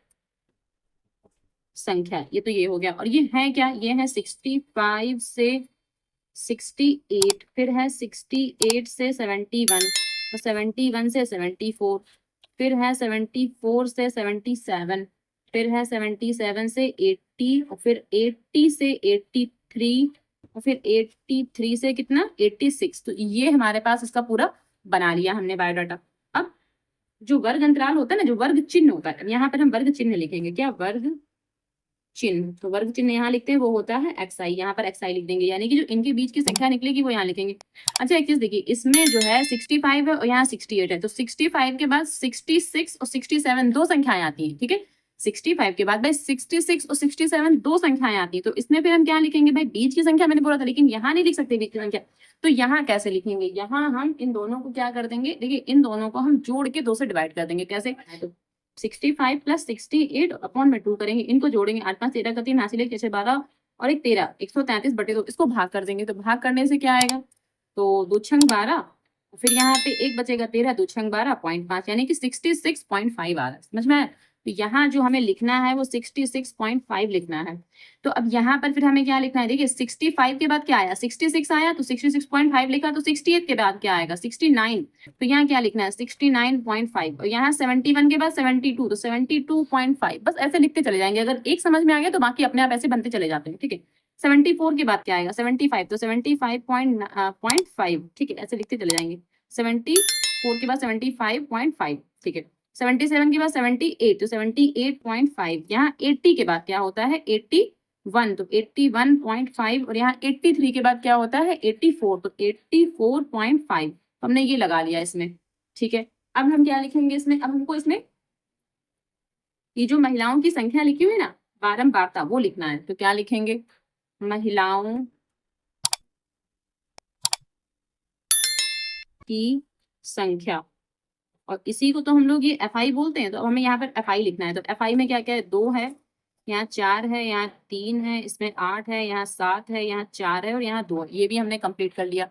संख्या, ये तो ये हो गया। और ये है क्या, ये है 65 से 68, फिर है 68 से 71, और 71 से 74, फिर है 74 से 77, फिर है 77 से 80, और फिर 80 से 83, और फिर 83 से कितना 86। तो ये हमारे पास इसका पूरा बना लिया हमने बायोडाटा। अब जो वर्ग अंतराल होता है ना, जो वर्ग चिन्ह होता है, यहाँ पर हम वर्ग चिन्ह लिखेंगे। क्या, वर्ग चिन्ह। तो वर्ग चिन्ह यहाँ लिखते हैं, वो होता है एक्स आई। यहाँ पर एक्स आई लिख देंगे, यानी कि जो इनके बीच की संख्या निकलेगी वो यहाँ लिखेंगे। अच्छा, एक चीज देखिए, इसमें जो है 65 है और यहाँ 68 है, तो 65 के बाद 66 और 67 दो संख्याएं आती हैं, ठीक है। 65 के बाद भाई 66 और 67 दो संख्याएं आती हैं, तो इसमें फिर हम क्या लिखेंगे भाई, बीच की संख्या मैंने बोला था, लेकिन यहाँ नहीं लिख सकते बीच की संख्या। तो यहाँ कैसे लिखेंगे, यहाँ हम इन दोनों को क्या कर देंगे, देखिए इन दोनों को हम जोड़ के 2 से डिवाइड कर देंगे। कैसे, तो 65 प्लस 68 अपॉन में 2 करेंगे, इनको जोड़ेंगे, 8 5 13 का 3, 80 6 12 और एक 13, 133 बटे 2, इसको भाग कर देंगे। तो भाग करने से क्या आएगा, तो 2 छंग 12, फिर यहाँ पे एक बचेगा 13, 2 छंग 12 0.5, यानी कि 66.5 आ रहा है, समझ में आया। तो यहाँ जो हमें लिखना है वो 66.5 लिखना है। तो अब यहाँ पर फिर हमें क्या लिखना है, देखिए 65 के बाद क्या आया, 66 आया, तो 66.5 लिखा, तो 68 के बाद क्या आएगा 69, तो यहाँ क्या लिखना है 69.5, और यहाँ 71 के बाद 72, तो 72.5। बस ऐसे लिखते चले जाएंगे, अगर एक समझ में आ गया तो बाकी अपने आप ऐसे बनते चले जाते हैं, ठीक है। 74 के बाद क्या आएगा 75, तो 75.5, ठीक है, ऐसे लिखते चले जाएंगे। 74 के बाद 75.5, ठीक है। 77 के बाद 78, तो 78.5, यहाँ 80 के बाद क्या होता है 81, तो 81.5, और यहाँ 83 के बाद क्या होता है 84, तो 84.5, हमने ये लगा लिया इसमें, ठीक है। अब हम क्या लिखेंगे इसमें, अब हमको इसमें ये जो महिलाओं की संख्या लिखी हुई है ना, बारंबारता, वो लिखना है। तो क्या लिखेंगे, महिलाओं की संख्या, और इसी को तो हम लोग ये एफ आई बोलते हैं। तो अब हमें यहाँ पर एफ आई लिखना है। तो एफ आई में क्या क्या है, 2 है, यहाँ 4 है, यहाँ 3 है, इसमें 8 है, यहाँ 7 है, यहाँ 4 है, और यहाँ 2 है। ये भी हमने कंप्लीट कर लिया।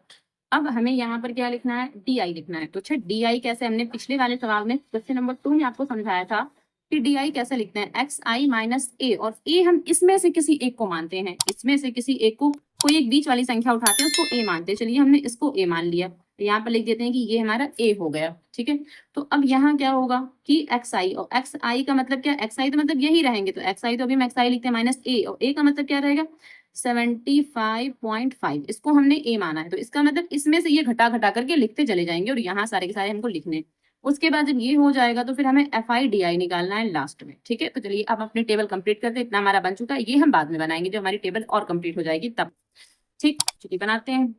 अब हमें यहाँ पर क्या लिखना है, डी आई लिखना है। तो अच्छा, डी आई कैसे, हमने पिछले वाले सवाल में क्वेश्चन नंबर 2 में आपको समझाया था कि डी आई कैसे लिखते हैं, एक्स आई माइनस ए, और ए हम इसमें से किसी एक को मानते हैं, इसमें से किसी एक को, कोई एक बीच वाली संख्या उठाते हैं उसको ए मानते हैं। चलिए हमने इसको ए मान लिया, तो यहाँ पर लिख देते हैं कि ये हमारा ए हो गया, ठीक है। तो अब यहाँ क्या होगा कि एक्स आई, और एक्स आई का मतलब क्या, एक्स आई तो मतलब यही रहेंगे, तो एक्स आई तो अभी हम एक्स आई लिखते हैं माइनस ए, और ए का मतलब क्या रहेगा 75.5, इसको हमने ए माना है, तो इसका मतलब इसमें से ये घटा घटा करके लिखते चले जाएंगे, और यहाँ सारे के सारे हमको लिखने हैं। उसके बाद जब ये हो जाएगा तो फिर हमें एफ आई डी आई निकालना है लास्ट में, ठीक है। तो चलिए अब अपनी टेबल कंप्लीट करते हैं, इतना हमारा बन चुका है, ये हम बाद में बनाएंगे जब हमारी टेबल और कंप्लीट हो जाएगी तब, ठीक। चलिए बनाते हैं।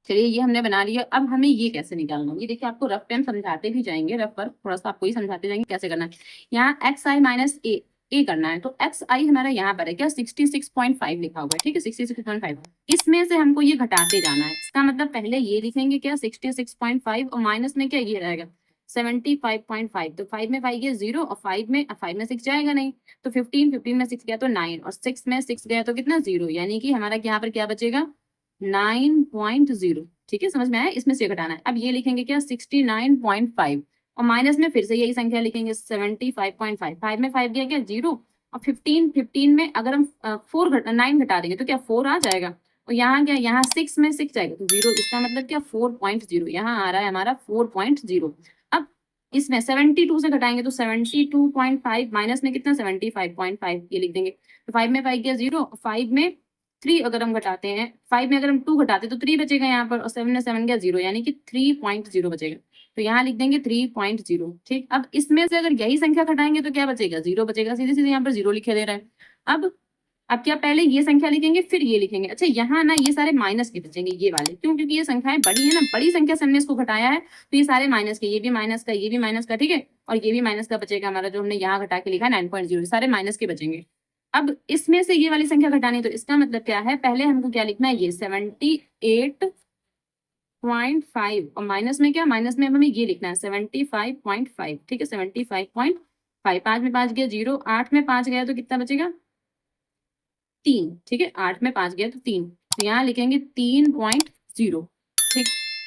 चलिए ये हमने बना लिया। अब हमें ये कैसे निकालना है, ये देखिए आपको रफ पे हम समझाते भी जाएंगे, रफ पर थोड़ा सा आपको ही समझाते जाएंगे कैसे करना है। यहाँ एक्स आई माइनस ए करना है, तो एक्स आई हमारा यहाँ पर है क्या 66.5 लिखा हुआ है, ठीक है 66.5, इसमें से हमको ये घटाते जाना है। इसका मतलब पहले ये लिखेंगे क्या 66.5, और माइनस में क्या ये रहेगा 75.5, तो 5 में 5 गया 0, और 5 में 6 जाएगा नहीं, तो 15 में 6 गया तो 9, और 6 में 6 गया तो कितना 0, यानी कि हमारा यहाँ पर क्या बचेगा 9.0, ठीक है, समझ में आया। इसमें से घटाना है। अब ये लिखेंगे क्या 69.5, और माइनस में फिर से यही संख्या लिखेंगे 75.5। 5 में 5 गया क्या 0, और 15 में अगर हम 9 घटा देंगे तो क्या 4 आ जाएगा, और यहाँ क्या यहाँ 6 में 6 जाएगा तो 0, इसका मतलब क्या 4.0, यहाँ आ रहा है हमारा 4.0। अब इसमें 72 से घटाएंगे तो 72.5 माइनस में कितना 75.5, ये लिख देंगे। तो 5 में 5 गया 0, 5 में 3 अगर हम घटाते हैं, 5 में अगर हम 2 घटाते हैं तो 3 बचेगा यहाँ पर, और 7 में 7 गया 0, यानी कि 3.0 बचेगा। तो यहाँ लिख देंगे 3.0। ठीक, अब इसमें से अगर यही संख्या घटाएंगे तो क्या बचेगा 0 बचेगा, सीधे सीधे यहाँ पर 0 लिखे दे रहे हैं। अब क्या पहले ये संख्या लिखेंगे फिर ये लिखेंगे। अच्छा यहाँ ना ये सारे माइनस के बचेंगे ये वाले, क्यों, क्योंकि ये संख्याएं बड़ी है ना, बड़ी संख्या से हमने इसको घटाया है तो ये सारे माइनस के, ये भी माइनस का, ये भी माइनस का, ठीक है, और ये भी माइनस का बचेगा हमारा, जो हमने यहाँ घटा के लिखा है 9.0, सारे माइनस के बचेंगे। अब इसमें से ये वाली संख्या घटानी है तो इसका मतलब क्या है, पहले हमको क्या लिखना है, ये 78.5, और माइनस में क्या, माइनस में हमें ये लिखना है 75.5, ठीक है 75.5। 5 में 5 गया 0, 8 में 5 गया तो कितना बचेगा 3, ठीक है 8 में 5 गया तो 3, तो यहाँ लिखेंगे 3.0। ठीक,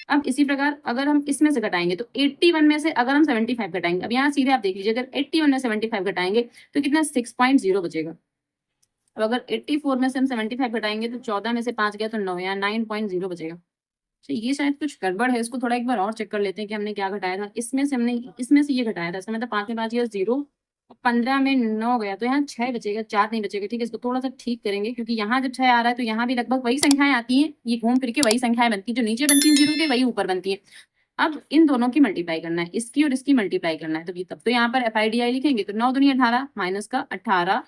अब इसी प्रकार अगर हम इसमें से घटाएंगे तो 81 में से अगर हम 75 घटाएंगे, अब यहाँ सीधे आप देख लीजिए, अगर 81 में 75 घटाएंगे तो कितना 6.0 बचेगा। अब अगर 84 में से हम 75 घटाएंगे तो 14 में से 5 गया तो 9, यहाँ 9.0 बचेगा। तो ये शायद कुछ गड़बड़ है, इसको थोड़ा एक बार और चेक कर लेते हैं कि हमने क्या घटाया था। इसमें से हमने इसमें से ये घटाया था, इसमें मतलब 5 में 5 गया 0, 15 में 9 गया तो यहाँ 6 बचेगा, 4 नहीं बचेगा। ठीक है, इसको थोड़ा सा ठीक करेंगे, क्योंकि यहाँ जब 6 आ रहा है तो यहाँ भी लगभग वही संख्याएं आती हैं, ये घूम फिर के वही संख्याएं बनती है, जो नीचे बनती है 0 के वही ऊपर बनती है। अब इन दोनों की मल्टीप्लाई करना है, इसकी और इसकी मल्टीप्लाई करना है, तो तब तो यहाँ पर FIDI लिखेंगे तो 9 दूनी 18, माइनस का 18,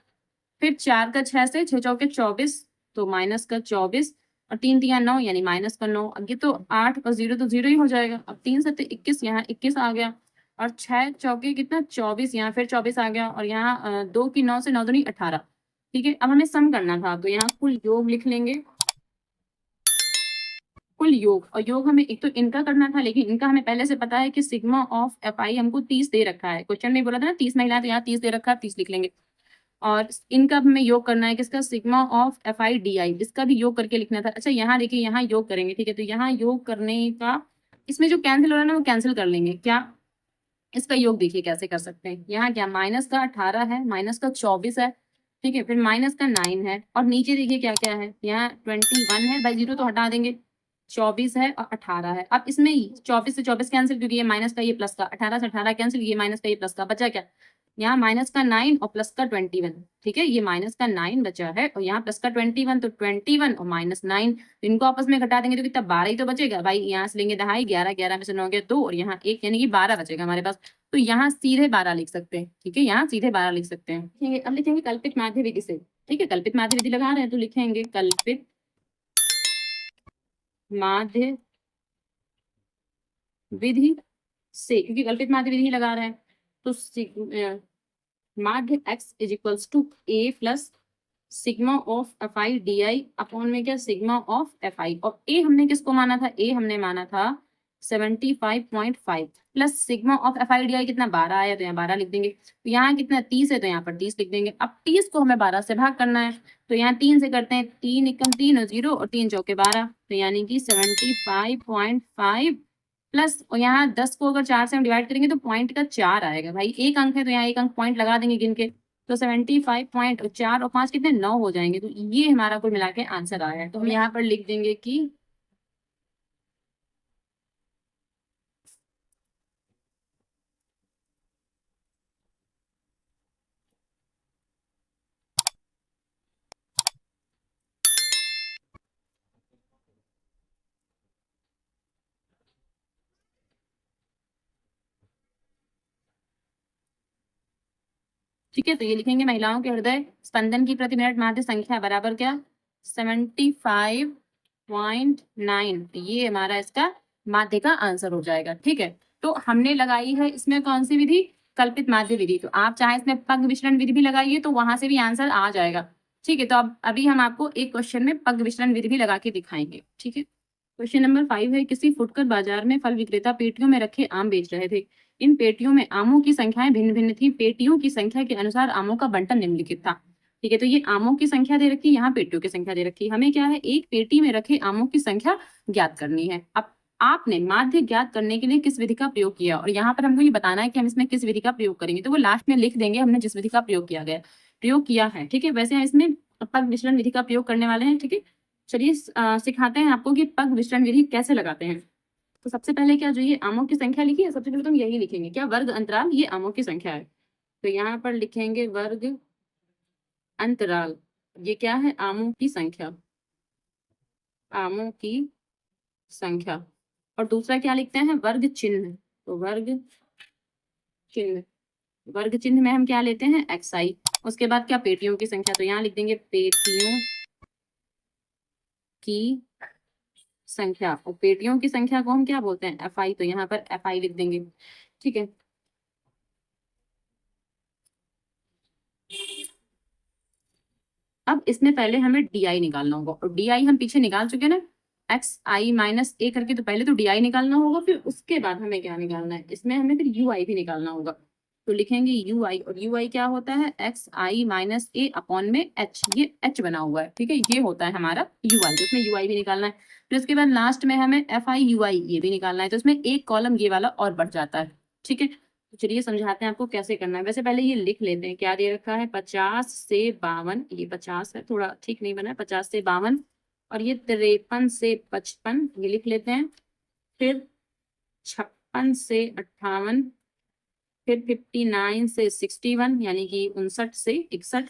फिर 4 का 6 से 6 चौके 24, तो माइनस का 24, और 3 दिया 9 यानी माइनस का 9। आगे तो 8 और 0 तो 0 ही हो जाएगा। अब 3 से 21, यहाँ 21 आ गया, और 6 चौके कितना 24, यहाँ फिर 24 आ गया, और यहाँ 2 की 9 से 9 दूनी 18। ठीक है, अब हमें सम करना था तो यहाँ कुल योग लिख लेंगे, कुल योग, और योग हमें एक तो इनका करना था, लेकिन इनका हमें पहले से पता है कि सिग्मा ऑफ FI हमको 30 दे रखा है, क्वेश्चन में बोला था ना 30 महिला, तो यहाँ 30 दे रखा है, 30 लिख लेंगे। और इनका हमें योग करना है किसका, सिग्मा ऑफ FIDI, इसका भी योग करके लिखना था। अच्छा यहाँ देखिए, यहाँ योग करेंगे, ठीक है, तो यहाँ योग करने का, इसमें जो कैंसिल हो रहा है ना वो कैंसिल कर लेंगे। क्या, इसका योग देखिए कैसे कर सकते हैं, यहाँ क्या माइनस का 18 है, माइनस का 24 है, ठीक है, फिर माइनस का 9 है, और नीचे देखिए क्या क्या है, यहाँ 21 है, भाई 0 तो हटा देंगे, 24 है और 18 है। अब इसमें 24 से 24 कैंसिल, क्योंकि ये माइनस का ये प्लस का, 18 से 18 कैंसिल, ये माइनस का ये प्लस का, बचा क्या, यहाँ माइनस का 9 और प्लस का 21, ठीक है, ये माइनस का 9 बचा है और यहाँ प्लस का 21, तो 21 और -9, तो इनको आपस में घटा देंगे तो कितना 12 ही तो बचेगा भाई। यहाँ से लेंगे दहाई, 11, 11 में से 9 गया 2, और यहाँ 1 यानी कि 12 बचेगा हमारे पास। तो यहाँ सीधे 12 लिख सकते हैं, ठीक है, यहाँ सीधे 12 लिख सकते हैं। ठीक है, अब लिखेंगे कल्पित माध्य विधि से। ठीक है, कल्पित माध्य विधि लगा रहे हैं तो लिखेंगे कल्पित माध्य विधि से, क्योंकि कल्पित माध्य विधि लगा रहे हैं तो माध्य x is equals to a plus sigma of FIDI upon में क्या सिग्मा ऑफ FI, और a हमने किसको माना था, a हमने माना था 75.5 प्लस सिग्मा ऑफ FIDI कितना 12 आया, तो यहाँ 12 लिख देंगे। तो यहाँ कितना 30 है तो यहाँ पर 30 लिख देंगे। अब 30 को हमें 12 से भाग करना है, तो यहाँ 3 से करते हैं, 3 एकम 3 और 0, और 3 चौके 12, तो यानी कि 75.5 प्लस, और यहाँ 10 को अगर 4 से हम डिवाइड करेंगे तो पॉइंट का 4 आएगा भाई, एक अंक है तो यहाँ एक अंक पॉइंट लगा देंगे गिन के, तो 75.4 और 5 कितने 9 हो जाएंगे। तो ये हमारा कुल मिला के आंसर आया है। तो हम यहाँ पर लिख देंगे कि ठीक है, तो ये लिखेंगे महिलाओं के हृदय स्पंदन की प्रति मिनट माध्य संख्या बराबर क्या 75.9, ये हमारा इसका माध्य का आंसर हो जाएगा। ठीक है, तो हमने लगाई है इसमें कौन सी विधि, कल्पित माध्य विधि। तो आप चाहे इसमें पग विचलन विधि भी लगाइए तो वहां से भी आंसर आ जाएगा। ठीक है, तो अब अभी हम आपको एक क्वेश्चन में पग विचलन विधि भी लगा के दिखाएंगे। ठीक है, क्वेश्चन नंबर 5 है, किसी फुटकर बाजार में फल विक्रेता पेटियों में रखे आम बेच रहे थे। इन पेटियों में आमों की संख्याएं भिन्न भिन्न थी, पेटियों की संख्या के अनुसार आमों का बंटन निम्नलिखित था। ठीक है, तो ये आमों की संख्या दे रखी है, यहाँ पेटियों की संख्या दे रखी है। हमें क्या है, एक पेटी में रखे आमों की संख्या ज्ञात करनी है। अब आपने माध्य ज्ञात करने के लिए किस विधि का प्रयोग किया, और यहाँ पर हमको ये बताना है कि हम इसमें किस विधि का प्रयोग करेंगे, तो वो लास्ट में लिख देंगे हमने जिस विधि का प्रयोग किया है। ठीक है, वैसे हम इसमें पग विचलन विधि का प्रयोग करने वाले हैं। ठीक है, चलिए सिखाते हैं आपको कि पग विचलन विधि कैसे लगाते हैं। तो सबसे पहले क्या, जो ये आमों की संख्या लिखी है, सबसे पहले तो हम यही लिखेंगे, क्या, वर्ग अंतराल, ये आमों की संख्या है। तो यहाँ पर लिखेंगे वर्ग अंतराल, ये क्या है, आमों की संख्या, आमों की संख्या। और दूसरा क्या लिखते हैं, वर्ग चिन्ह। तो वर्ग चिन्ह में हम क्या लेते हैं, xi। उसके बाद क्या, पेटियों की संख्या, तो यहाँ लिख देंगे पेटियों की संख्या। और पेटियों की संख्या को हम क्या बोलते हैं, fi, तो यहाँ पर fi लिख देंगे। ठीक है, अब इसमें पहले हमें di निकालना होगा, और di हम पीछे निकाल चुके हैं ना, xi माइनस a करके। तो पहले तो di निकालना होगा, फिर उसके बाद हमें क्या निकालना है, इसमें हमें फिर ui भी निकालना होगा। तो लिखेंगे ui, और ui क्या होता है, xi माइनस a अपॉन में h, ये h बना हुआ है। ठीक है, ये होता है हमारा ui, तो इसमें ui भी निकालना है। फिर उसके बाद लास्ट में हमें fi ui ये भी निकालना है, तो इसमें एक कॉलम ये वाला और बढ़ जाता है। ठीक है, तो चलिए समझाते हैं आपको कैसे करना है। वैसे पहले ये लिख लेते हैं, क्या दे रखा है, 50 से 52, ये 50 है, थोड़ा ठीक नहीं बना है, 50 से 52, और ये 53 से 55 ये लिख लेते हैं। फिर 56 से 58, फिर 59 से 61 यानी कि 59 से 61,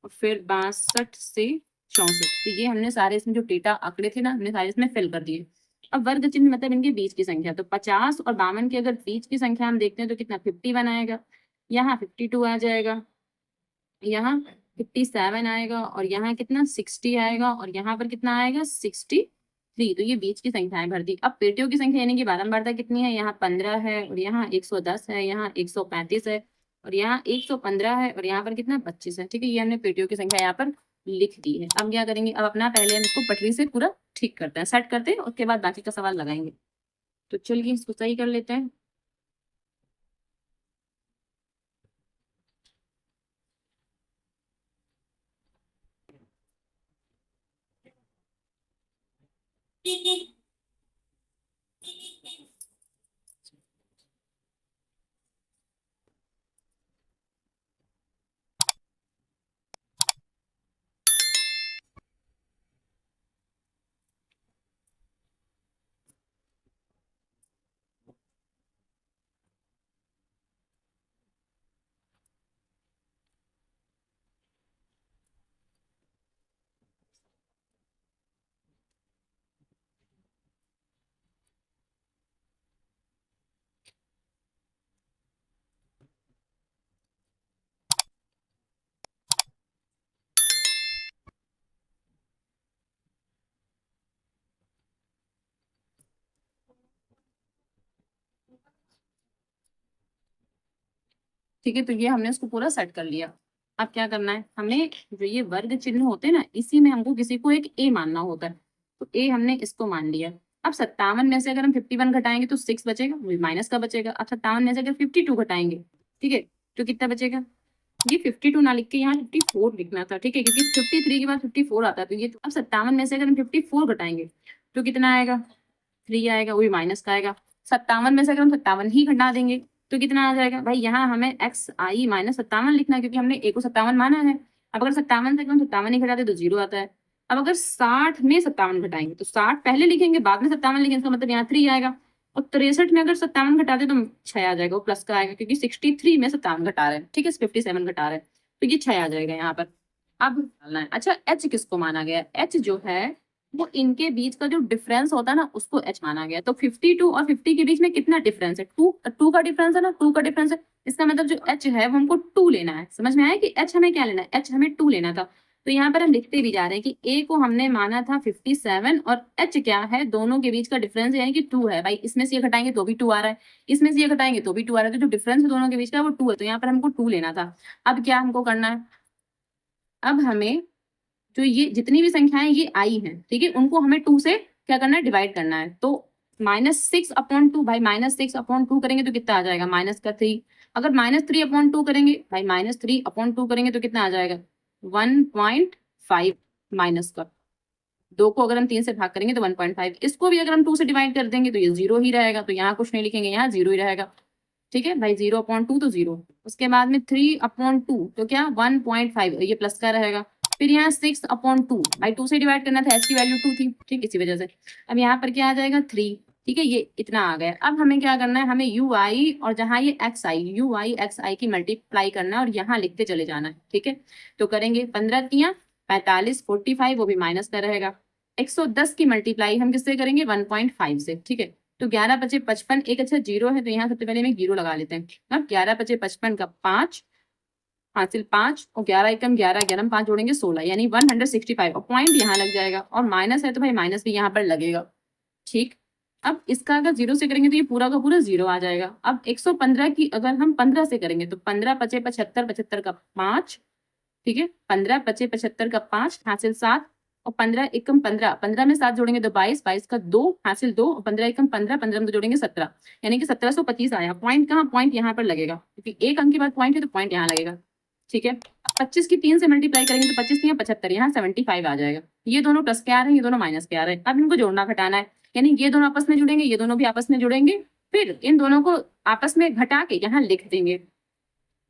और फिर 62 से 64। तो ये हमने सारे इसमें जो डेटा आंकड़े थे ना, हमने सारे इसमें फिल कर दिए। अब वर्ग चिन्ह मतलब इनके बीच की संख्या, तो 50 और 52 की अगर बीच की संख्या हम देखते हैं तो कितना, 51 आएगा, यहाँ 52 आ जाएगा, यहाँ 57 आएगा, और यहाँ कितना 60 आएगा, और यहाँ पर कितना आएगा 63। तो ये बीच की संख्याएं भर दी। अब पेटियों की संख्या यानी कि बारंबारता कितनी है, यहाँ 15 है, और यहाँ 110 है, यहाँ 135 है, और यहाँ 115 है, और यहाँ पर कितना 25 है। ठीक है, ये हमने पेटियों की संख्या यहाँ पर लिख दी है। अब क्या करेंगे, अब अपना पहले हम इसको पटरी से पूरा ठीक करते हैं, सेट करते हैं, उसके बाद बाकी का सवाल लगाएंगे। तो चलिए इसको सही कर लेते हैं। ठीक है, तो ये हमने इसको पूरा सेट कर लिया। अब क्या करना है, हमें जो ये वर्ग चिन्ह होते हैं ना, इसी में हमको किसी को एक ए मानना होता है। तो ए हमने इसको मान लिया। अब 57 में से अगर हम 51 घटाएंगे तो 6 बचेगा, वो माइनस का बचेगा। अब 57 में से अगर 52 घटाएंगे, ठीक है, तो कितना बचेगा, ये 52 ना लिख के यहाँ 54 लिखना था। ठीक है, क्योंकि 53 के बाद 54 आता है। तो ये अब 57 में से अगर हम 54 घटाएंगे तो कितना आएगा, 3 आएगा, वो भी माइनस का आएगा। 57 में से अगर हम 57 ही घटा देंगे तो कितना आ जाएगा, भाई यहाँ हमें xi माइनस 57 लिखना है, क्योंकि हमने a को 57 माना है। अब अगर 57 से हम 57 ही घटाते तो 0 आता है। अब अगर 60 में 57 घटाएंगे तो 60 पहले लिखेंगे, बाद में 57 लिखेंगे, इसका मतलब यहाँ 3 आएगा। और 63 में अगर 57 घटाते तो 6 आ जाएगा, वो प्लस का आएगा, क्योंकि 63 में 57 घटा रहे हैं। ठीक है, 57 घटा रहे हैं, तो ये 6 आ जाएगा यहाँ पर। अब निकालना है। अच्छा, h किसको माना गया है, h जो है वो इनके बीच का जो डिफरेंस होता है ना, उसको h माना गया है। तो 52 और 50 के बीच में कितना डिफरेंस है, 2 का डिफरेंस है ना, 2 का डिफरेंस है। इसका मतलब जो h है वो हमको 2 लेना है। समझ में आया कि h हमें क्या लेना है, h हमें 2 लेना था। तो यहाँ पर हम लिखते भी जा रहे हैं कि a को हमने माना था 57, और h क्या है, दोनों के बीच का डिफरेंस यानी कि 2 है। भाई इसमें से ये घटाएंगे तो भी 2 आ रहा है, इसमें से ये घटाएंगे तो भी 2 आ रहा है, तो जो डिफरेंस है दोनों के बीच का वो 2 है। तो यहाँ पर हमको 2 लेना था। अब क्या हमको करना है, अब हमें जो ये जितनी भी संख्याएं ये आई हैं, ठीक है, उनको हमें 2 से क्या करना है, डिवाइड करना है। तो -6/2, भाई -6/2 करेंगे तो कितना आ जाएगा, -3। अगर -3/2 करेंगे, भाई -3/2 करेंगे तो कितना आ जाएगा, 1.5 माइनस का 2 को अगर हम 3 से भाग करेंगे तो 1.5, इसको भी अगर हम 2 से डिवाइड कर देंगे तो ये 0 ही रहेगा, तो यहाँ कुछ नहीं लिखेंगे, यहाँ 0 ही रहेगा। ठीक है भाई, 0/2 तो 0। उसके बाद में 3/2 तो क्या 1.5, ये प्लस का रहेगा। फिर यहाँ 6/2, भाई 2 से डिवाइड करना था, h की वैल्यू 2 थी, ठीक, इसी वजह से। अब यहाँ पर क्या आ जाएगा 3, ठीक है, ये इतना आ गया। अब हमें क्या करना है, हमें यू आई और जहाँ ये X I, U I X I की मल्टीप्लाई करना है और यहाँ लिखते चले जाना है। ठीक है, तो करेंगे 15 तियां 45, 45 वो भी माइनस का रहेगा। 110 की मल्टीप्लाई हम किससे करेंगे, 1.5 से। ठीक है, तो 11 पचे 55, एक अच्छा 0 है तो यहाँ सबसे पहले में 0 लगा लेते हैं। अब 11 पचे 55 का 5 हासिल 5 और 11 एकम 11, 11 में 5 जोड़ेंगे 16, यानी 165, और पॉइंट यहाँ लग जाएगा, और माइनस है तो भाई माइनस भी यहाँ पर लगेगा। ठीक, अब इसका अगर 0 से करेंगे तो ये पूरा का पूरा 0 आ जाएगा। अब 115 की अगर हम 15 से करेंगे तो 15 पचे 75, 75 का 5, ठीक है, 15 पचे 75 का 5 हासिल 7, और 15 एकम 15, 15 में 7 जोड़ेंगे तो 22, 22 का 2 हासिल 2, और 15 एकम 15, 15 में तो जोड़ेंगे 17, यानी कि 1725 आया। पॉइंट कहाँ, पॉइंट यहाँ पर लगेगा, क्योंकि एक अंक के बाद पॉइंट है तो पॉइंट यहाँ लगेगा। ठीक है, अब 25 की 3 से मल्टीप्लाई करेंगे तो 25 यहाँ 75, यहाँ 75 आ जाएगा। ये दोनों प्लस के आ रहे हैं, ये दोनों माइनस के आ रहे हैं। अब इनको जोड़ना घटाना है, यानी ये दोनों आपस में जुड़ेंगे, ये दोनों भी आपस में जुड़ेंगे, फिर इन दोनों को आपस में घटा के यहाँ लिख देंगे।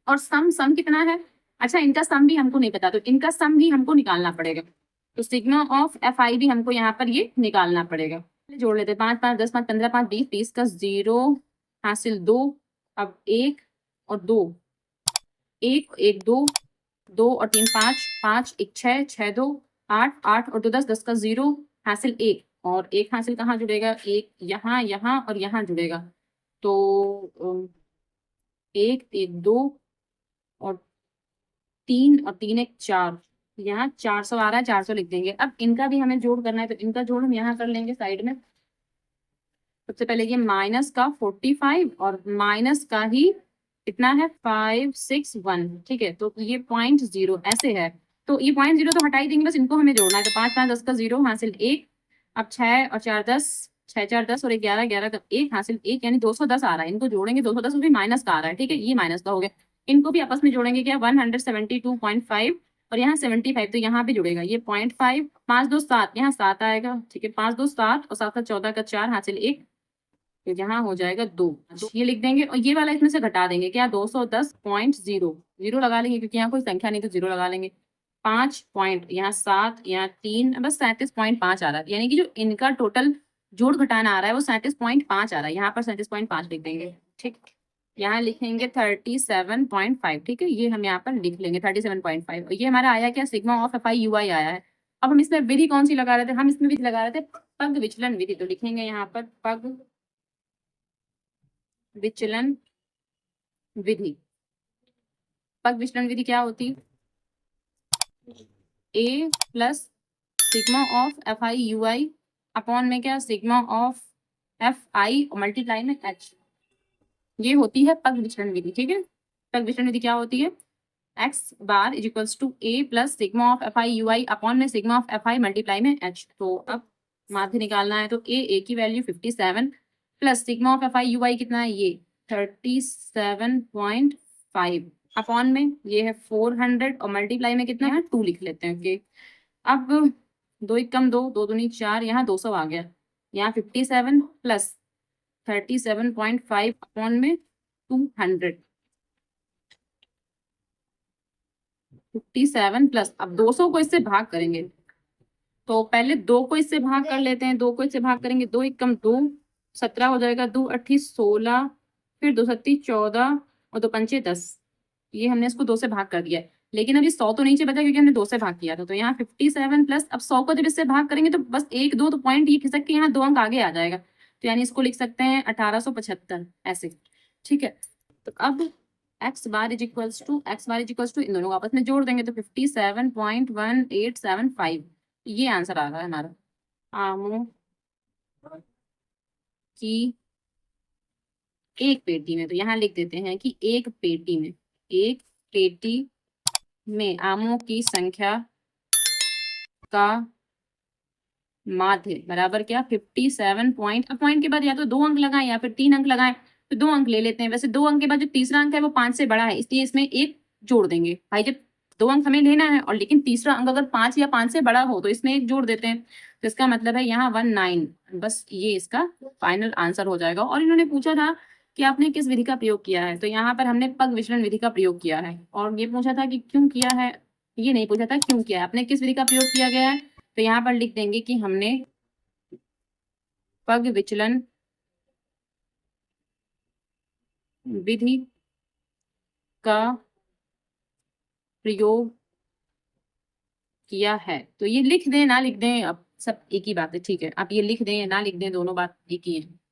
और सम कितना है, अच्छा इनका सम भी हमको नहीं पता, तो इनका सम भी हमको निकालना पड़ेगा। तो सिग्मा ऑफ एफ आई भी हमको यहाँ पर ये निकालना पड़ेगा। जोड़ लेते हैं, 5 5 10 5 15 5 20, 20 का 0 हासिल 2, अब 1 और 2, 1 1 2, 2 और 3 5, 5 1 6, 6 2 8, 8 और 2 10, 10 का 0 हासिल 1, और 1 हासिल कहाँ जुड़ेगा, 1 यहाँ, यहाँ और यहाँ जुड़ेगा। तो 1 1 2 और 3 और 3 1 4, यहाँ 400 आ रहा है, 400 लिख देंगे। अब इनका भी हमें जोड़ करना है, तो इनका जोड़ हम यहाँ कर लेंगे साइड में। सबसे पहले ये माइनस का 45 और माइनस का ही कितना है 561, ठीक है, तो ये 0.0 ऐसे है। तो ये 0.0 तो हटा ही देंगे, बस इनको हमें जोड़ना है। तो 5 5 10 का 0 हासिल 1, अब 6 और 4 10, 6 4 10 और 11 11 का 1 हासिल 1, यानी 210 आ रहा है। इनको जोड़ेंगे 210 भी माइनस का आ रहा है, ठीक है, ये माइनस का हो गया। इनको भी आपस में जोड़ेंगे क्या 172.5 और यहाँ 75, तो यहाँ भी जुड़ेगा ये 0.5, 5 2 7, यहाँ 7 आएगा, ठीक है, 5 2 7 और 7 14 का 4 हासिल 1, तो यहाँ हो जाएगा 2, ये लिख देंगे। और ये वाला इसमें से घटा देंगे क्या 210.0, 0 लगा लेंगे क्योंकि यहाँ कोई संख्या नहीं तो 0 लगा लेंगे। 5 पॉइंट, यहाँ 7, यहाँ 3, बस 37.5 आ रहा है, यानी कि जो इनका टोटल जोड़ घटाना आ रहा है वो 37.5 आ रहा है। यहाँ पर 37.5 लिख देंगे, ठीक, यहाँ लिखेंगे 37.5, ठीक है, ये हम यहाँ पर लिख लेंगे 37.5। ये हमारा आया क्या, sigma of F I U I आया है। अब हम इसमें विधि कौन सी लगा रहे थे, हम इसमें विधि लगा रहे थे पग विचलन विधि, तो लिखेंगे यहाँ पर पग विचलन विधि। पग विचलन विधि क्या होती है, A plus sigma of F I U I upon में क्या sigma of F I multiply में एच, ये होती है पग विचलन विधि। ठीक है, पग विचलन विधि क्या होती है, X bar is equals to A plus sigma of F I U I upon में sigma of F I multiply में एच। तो अब माध्य निकालना है, तो ए की value 57 plus sigma of F I U I कितना है ये 37.5 अपॉन में ये है 400 और मल्टीप्लाई में कितना है 2 लिख लेते हैं। ओके, अब 2 1 कम 2, 2 दूनी 4, यहाँ 200 आ गया, यहाँ 57 प्लस 37.5 अपॉन में 200, 57 प्लस, अब 200 को इससे भाग करेंगे, तो पहले 2 को इससे भाग कर लेते हैं, 2 को इससे भाग करेंगे, 2 1 कम 2, 17 हो जाएगा, 2 8 16, फिर 2 7 14 और 2 5 10, ये हमने इसको 2 से भाग कर दिया है। लेकिन अभी 100 तो नीचे बचा क्योंकि हमने 2 से भाग किया था, तो यहाँ 57 प्लस, अब 100 को जब इससे भाग करेंगे तो बस 1 2 तो पॉइंट ये खिसक के यहाँ 2 अंक आगे आ जाएगा, तो यानी इसको लिख सकते हैं 1875 ऐसे। ठीक है, तो अब X bar is equals to इन दोनों को आपस में जोड़ देंगे तो 57.1875, ये आंसर आ रहा है हमारा। आमों की एक पेटी में, तो यहाँ लिख देते हैं कि एक पेटी में आमों की संख्या का माध्य बराबर क्या 57 पॉइंट, अब पॉइंट के बाद या तो 2 अंक लगाएं या फिर 3 अंक लगाएं, तो 2 अंक ले लेते हैं। वैसे 2 अंक के बाद जो तीसरा अंक है वो 5 से बड़ा है, इसलिए इसमें एक जोड़ देंगे। भाई जब 2 अंक हमें लेना है, और लेकिन तीसरा अंक अगर 5 या 5 से बड़ा हो तो इसमें 1 जोड़ देते हैं। तो इसका मतलब है यहाँ 19, बस ये इसका फाइनल आंसर हो जाएगा। और इन्होंने पूछा था कि आपने किस विधि का प्रयोग किया है, तो यहाँ पर हमने पग विचलन विधि का प्रयोग किया है। और ये पूछा था कि क्यों किया है, ये नहीं पूछा था क्यों किया है, आपने किस विधि का प्रयोग किया गया है, तो यहाँ पर लिख देंगे कि हमने पग विचलन विधि का प्रयोग किया है। तो ये लिख दें ना लिख दें, अब सब एक ही बात है, ठीक है, आप ये लिख दें या ना लिख दें, दोनों बात एक ही है।